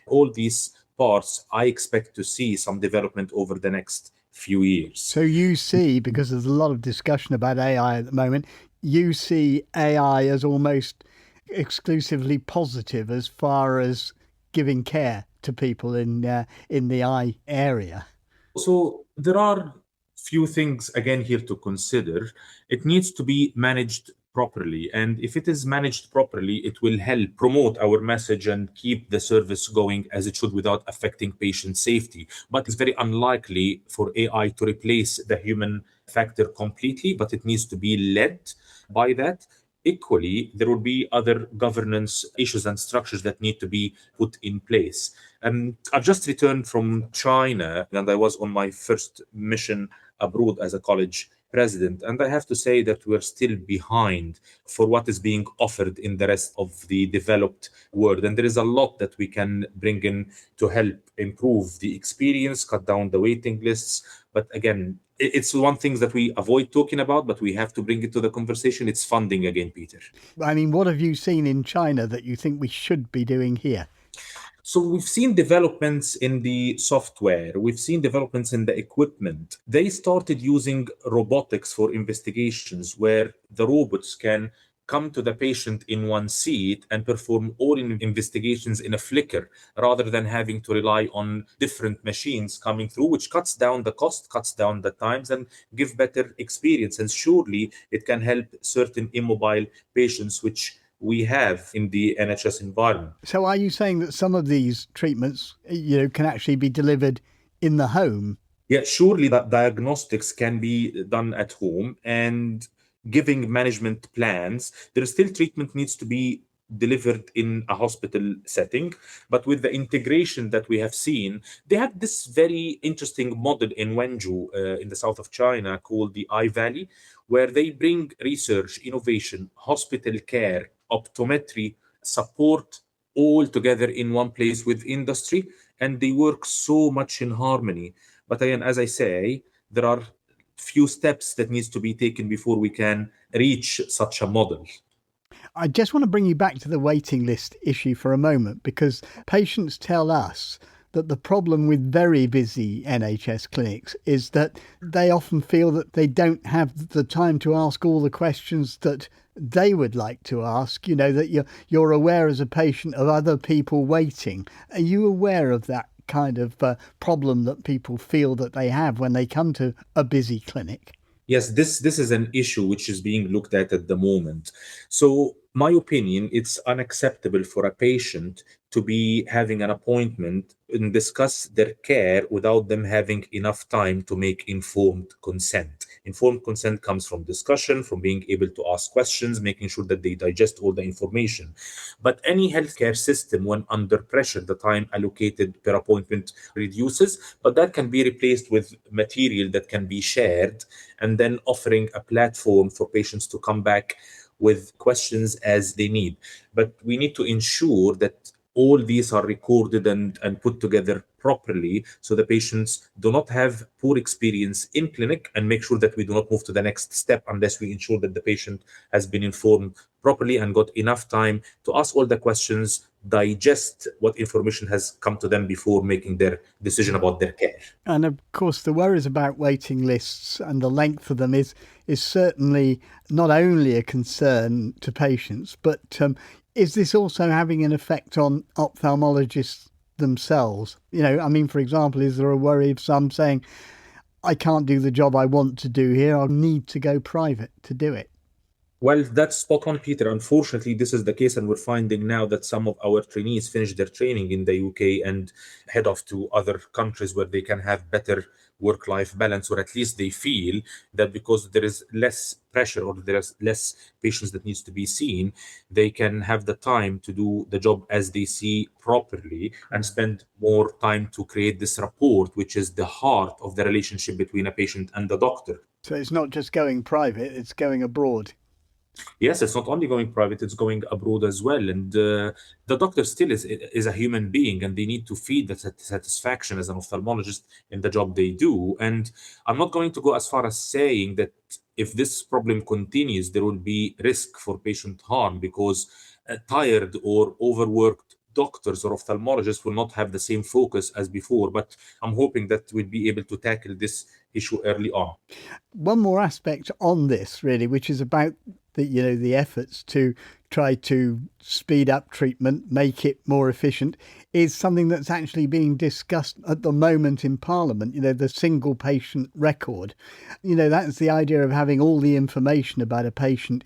All these parts, I expect to see some development over the next few years. So you see, because there's a lot of discussion about AI at the moment, you see AI as almost exclusively positive as far as giving care to people in the eye area. So there are few things again here to consider. It needs to be managed properly, and if it is managed properly, it will help promote our message and keep the service going as it should without affecting patient safety. But it's very unlikely for AI to replace the human factor completely, but it needs to be led by that. Equally, there will be other governance issues and structures that need to be put in place. I've just returned from China, and I was on my first mission abroad as a college president. And I have to say that we're still behind for what is being offered in the rest of the developed world. And there is a lot that we can bring in to help improve the experience, cut down the waiting lists. But again, it's one thing that we avoid talking about, but we have to bring it to the conversation. It's funding again, Peter. I mean, what have you seen in China that you think we should be doing here? So we've seen developments in the software, we've seen developments in the equipment. They started using robotics for investigations where the robots can come to the patient in one seat and perform all investigations in a flicker rather than having to rely on different machines coming through, which cuts down the cost, cuts down the times, and give better experience. And surely it can help certain immobile patients, which we have in the NHS environment. So are you saying that some of these treatments, can actually be delivered in the home? Yeah, surely that diagnostics can be done at home, and giving management plans. There is still treatment needs to be delivered in a hospital setting, but with the integration that we have seen, they have this very interesting model in Wenzhou in the south of China called the Eye Valley, where they bring research, innovation, hospital care, optometry, support all together in one place with industry, and they work so much in harmony. But again, as I say, there are few steps that needs to be taken before we can reach such a model. I just want to bring you back to the waiting list issue for a moment, because patients tell us that the problem with very busy NHS clinics is that they often feel that they don't have the time to ask all the questions that they would like to ask, that you're aware as a patient of other people waiting. Are you aware of that kind of problem that people feel that they have when they come to a busy clinic? Yes, this is an issue which is being looked at the moment. So my opinion, it's unacceptable for a patient to be having an appointment and discuss their care without them having enough time to make informed consent. Informed consent comes from discussion, from being able to ask questions, making sure that they digest all the information. But any healthcare system, when under pressure, the time allocated per appointment reduces, but that can be replaced with material that can be shared, and then offering a platform for patients to come back with questions as they need. But we need to ensure that all these are recorded and put together properly, so the patients do not have poor experience in clinic, and make sure that we do not move to the next step unless we ensure that the patient has been informed properly and got enough time to ask all the questions, digest what information has come to them before making their decision about their care. And of course, the worries about waiting lists and the length of them is certainly not only a concern to patients, but is this also having an effect on ophthalmologists themselves? You know, I mean, for example, is there a worry of some saying, I can't do the job I want to do here, I'll need to go private to do it? Well, that's spot on, Peter. Unfortunately, this is the case, and we're finding now that some of our trainees finish their training in the UK and head off to other countries where they can have better work-life balance, or at least they feel that because there is less pressure or there's less patients that needs to be seen, they can have the time to do the job as they see properly and spend more time to create this rapport, which is the heart of the relationship between a patient and the doctor. So it's not just going private, it's going abroad. Yes, it's not only going private, it's going abroad as well. And the doctor still is a human being, and they need to feel the satisfaction as an ophthalmologist in the job they do. And I'm not going to go as far as saying that if this problem continues, there will be risk for patient harm, because tired or overworked doctors or ophthalmologists will not have the same focus as before. But I'm hoping that we'll be able to tackle this issue early on. One more aspect on this, really, which is about the efforts to try to speed up treatment, make it more efficient, is something that's actually being discussed at the moment in Parliament, the single patient record. That's the idea of having all the information about a patient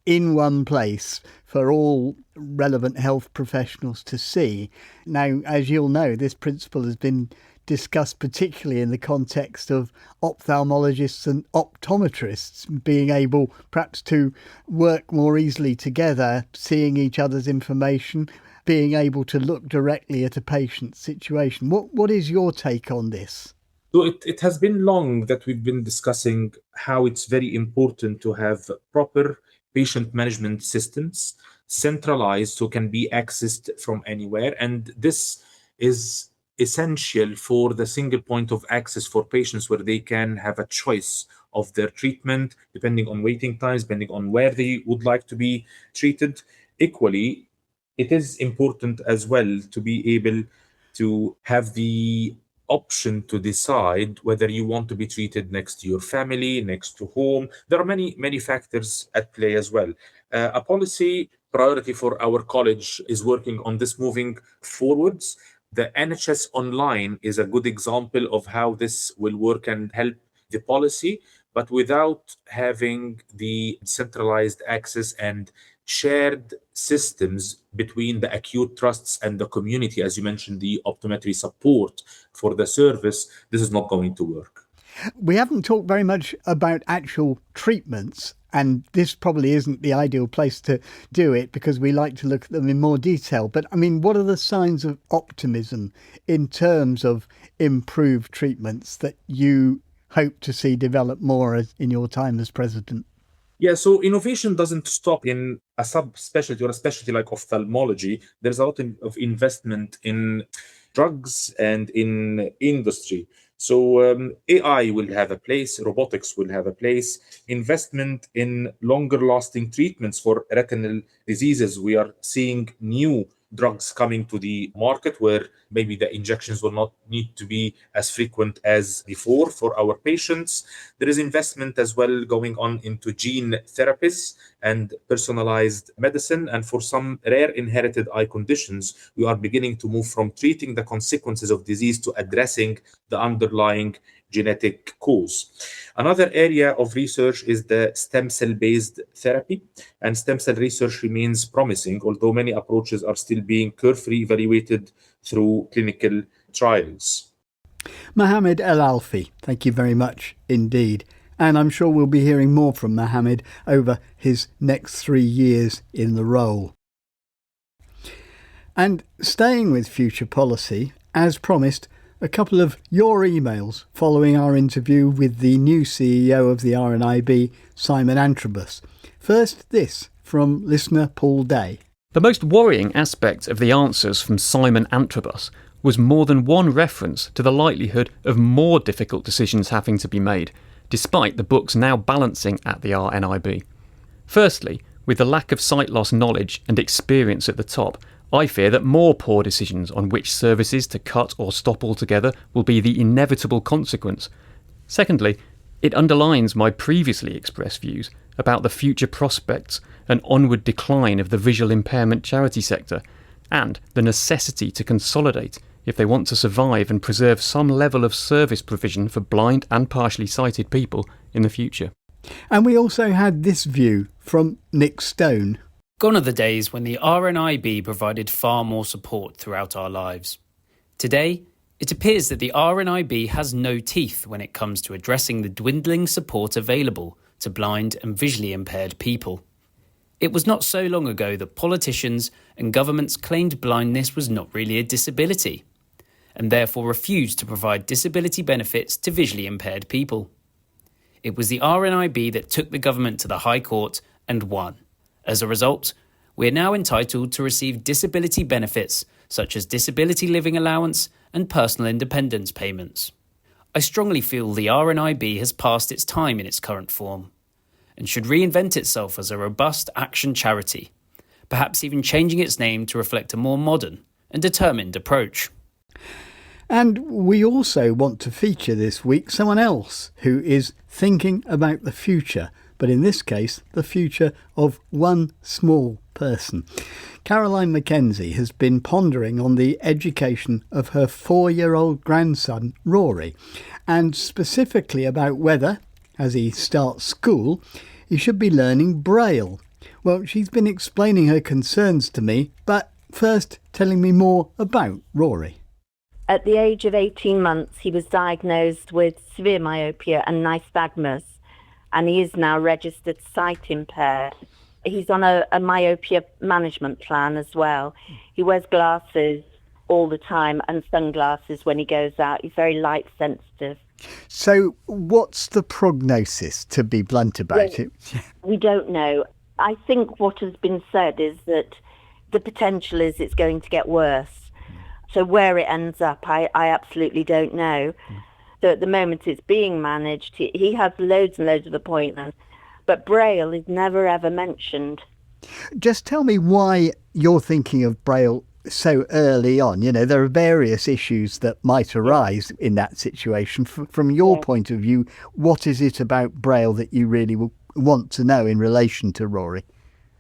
in one place for all relevant health professionals to see. Now, as you'll know, this principle has been discussed particularly in the context of ophthalmologists and optometrists being able perhaps to work more easily together, seeing each other's information, being able to look directly at a patient's situation. What is your take on this? So it has been long that we've been discussing how it's very important to have proper patient management systems, centralized, so can be accessed from anywhere. And this is essential for the single point of access for patients, where they can have a choice of their treatment, depending on waiting times, depending on where they would like to be treated. Equally, it is important as well to be able to have the option to decide whether you want to be treated next to your family, next to home. There are many factors at play as well. A policy priority for our college is working on this moving forwards. The NHS Online is a good example of how this will work and help the policy, but without having the centralized access and shared systems between the acute trusts and the community, as you mentioned, the optometry support for the service, this is not going to work. We haven't talked very much about actual treatments, and this probably isn't the ideal place to do it because we like to look at them in more detail. But I mean, what are the signs of optimism in terms of improved treatments that you hope to see develop more in your time as president? Yeah, so innovation doesn't stop in a subspecialty or a specialty like ophthalmology. There's a lot of investment in drugs and in industry. So AI will have a place, robotics will have a place, investment in longer lasting treatments for retinal diseases. We are seeing new drugs coming to the market where maybe the injections will not need to be as frequent as before for our patients. There is investment as well going on into gene therapies and personalized medicine. And for some rare inherited eye conditions, we are beginning to move from treating the consequences of disease to addressing the underlying genetic cause. Another area of research is the stem cell based therapy, and stem cell research remains promising, although many approaches are still being carefully evaluated through clinical trials. Mohammed El-Alfi, thank you very much indeed. And I'm sure we'll be hearing more from Mohammed over his next 3 years in the role. And staying with future policy, as promised, a couple of your emails following our interview with the new CEO of the RNIB, Simon Antrobus. First, this from listener Paul Day. The most worrying aspect of the answers from Simon Antrobus was more than one reference to the likelihood of more difficult decisions having to be made, despite the books now balancing at the RNIB. Firstly, with the lack of sight loss knowledge and experience at the top, I fear that more poor decisions on which services to cut or stop altogether will be the inevitable consequence. Secondly, it underlines my previously expressed views about the future prospects and onward decline of the visual impairment charity sector, and the necessity to consolidate if they want to survive and preserve some level of service provision for blind and partially sighted people in the future. And we also had this view from Nick Stone. Gone are the days when the RNIB provided far more support throughout our lives. Today, it appears that the RNIB has no teeth when it comes to addressing the dwindling support available to blind and visually impaired people. It was not so long ago that politicians and governments claimed blindness was not really a disability, and therefore refused to provide disability benefits to visually impaired people. It was the RNIB that took the government to the High Court and won. As a result, we are now entitled to receive disability benefits such as disability living allowance and personal independence payments. I strongly feel the RNIB has passed its time in its current form and should reinvent itself as a robust action charity, perhaps even changing its name to reflect a more modern and determined approach. And we also want to feature this week someone else who is thinking about the future, but in this case, the future of one small person. Caroline Mackenzie has been pondering on the education of her 4-year-old grandson, Rory, and specifically about whether, as he starts school, he should be learning Braille. Well, she's been explaining her concerns to me, but first telling me more about Rory. At the age of 18 months, he was diagnosed with severe myopia and nystagmus, and he is now registered sight impaired. He's on a myopia management plan as well. He wears glasses all the time and sunglasses when he goes out. He's very light sensitive. So what's the prognosis, to be blunt about it? We don't know. I think what has been said is that the potential is it's going to get worse. So where it ends up, I absolutely don't know. So at the moment it's being managed. He has loads and loads of appointments, but Braille is never ever mentioned. Just tell me why you're thinking of Braille so early on. You know, there are various issues that might arise in that situation. From your point of view, what is it about Braille that you really want to know in relation to Rory?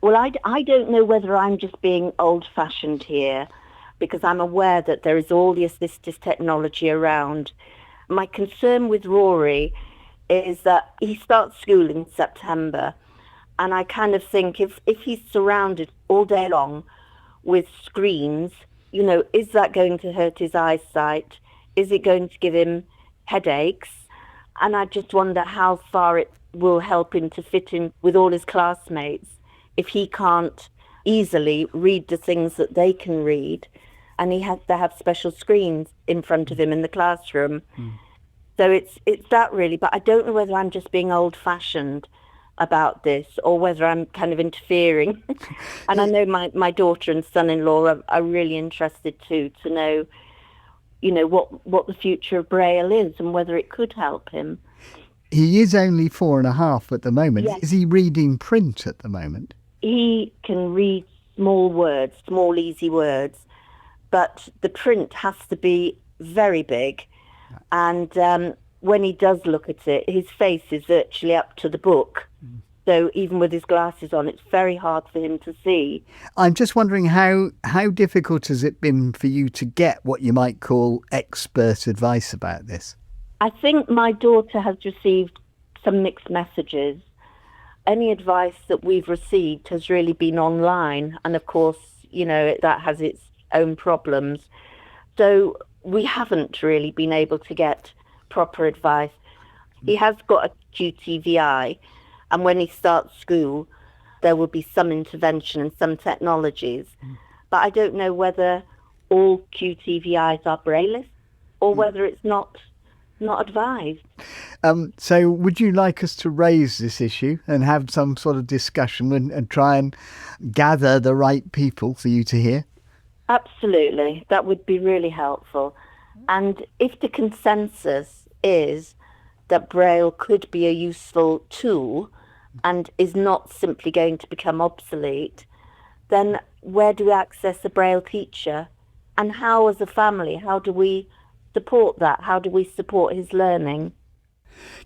Well, I don't know whether I'm just being old-fashioned here, because I'm aware that there is all the assistive technology around. My concern with Rory is that he starts school in September, and I kind of think if he's surrounded all day long with screens, you know, is that going to hurt his eyesight? Is it going to give him headaches? And I just wonder how far it will help him to fit in with all his classmates if he can't easily read the things that they can read, and he has to have special screens in front of him in the classroom. So it's that really, but I don't know whether I'm just being old-fashioned about this or whether I'm kind of interfering. And I know my daughter and son-in-law are really interested too, to know, you know, what the future of Braille is and whether it could help him. He is only 4.5 at the moment. Yes. Is he reading print at the moment? He can read small words, small easy words, but the print has to be very big. And when he does look at it, his face is virtually up to the book. So even with his glasses on, it's very hard for him to see. I'm just wondering how difficult has it been for you to get what you might call expert advice about this? I think my daughter has received some mixed messages. Any advice that we've received has really been online. And of course, you know, that has its own problems. So we haven't really been able to get proper advice. He has got a QTVI, and when he starts school, there will be some intervention and some technologies. But I don't know whether all QTVIs are Braillists or whether it's not not advised. So would you like us to raise this issue and have some sort of discussion and try and gather the right people for you to hear? Absolutely. That would be really helpful. And if the consensus is that Braille could be a useful tool and is not simply going to become obsolete, then where do we access a Braille teacher? And how, as a family, how do we support that? How do we support his learning?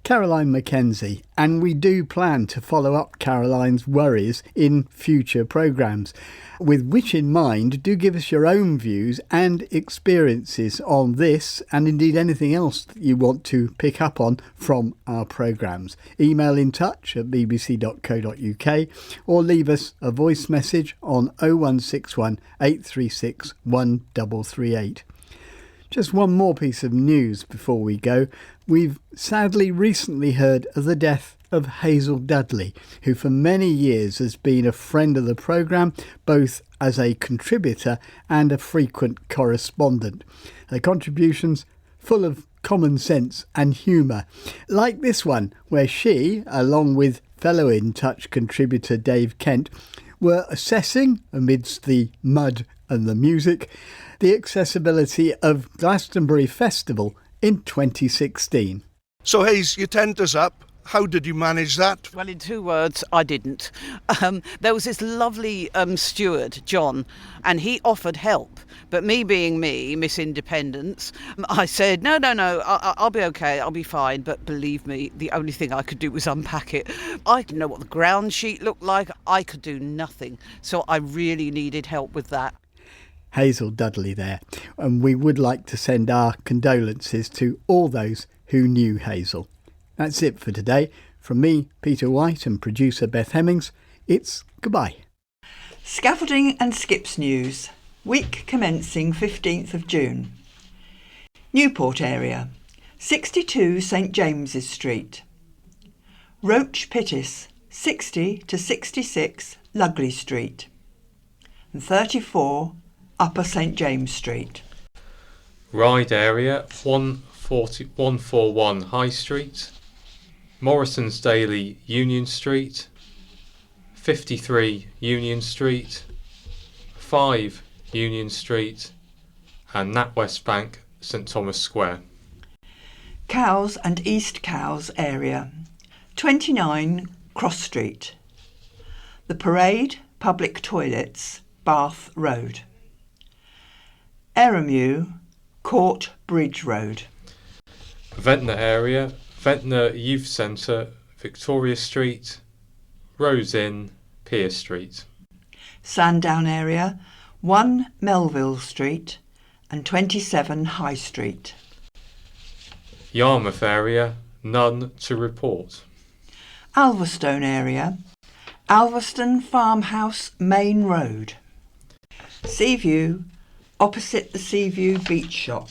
Caroline Mackenzie, and we do plan to follow up Caroline's worries in future programmes. With which in mind, do give us your own views and experiences on this and indeed anything else that you want to pick up on from our programmes. Email in touch at bbc.co.uk or leave us a voice message on 0161 836 1338. Just one more piece of news before we go. We've sadly recently heard of the death of Hazel Dudley, who for many years has been a friend of the programme, both as a contributor and a frequent correspondent. Her contributions full of common sense and humour, like this one, where she, along with fellow In Touch contributor Dave Kent, were assessing, amidst the mud and the music, the accessibility of Glastonbury Festival in 2016. So Hayes, you turned us up. How did you manage that? Well, in 2 words, I didn't. There was this lovely steward, John, and he offered help. But me being me, Miss Independence, I said, no, I'll be okay, I'll be fine. But believe me, the only thing I could do was unpack it. I didn't know what the ground sheet looked like. I could do nothing. So I really needed help with that. Hazel Dudley there. And we would like to send our condolences to all those who knew Hazel. That's it for today. From me, Peter White, and producer Beth Hemmings, it's goodbye. Scaffolding and Skips News. Week commencing 15th of June. Newport area. 62 St James's Street. Roach Pittis, 60 to 66 Lugley Street. And 34 Upper St James Street. Ryde area, 141 High Street. Morrison's Daily, Union Street. 53 Union Street. 5 Union Street. And NatWest Bank, St Thomas Square. Cowes and East Cowes area. 29 Cross Street. The Parade, Public Toilets, Bath Road. Eramew, Court Bridge Road. Ventnor area, Ventnor Youth Centre, Victoria Street, Rose Inn, Pier Street. Sandown area, 1 Melville Street and 27 High Street. Yarmouth area, none to report. Alverstone area, Alverston Farmhouse Main Road. Seaview, opposite the Seaview Beach Shop.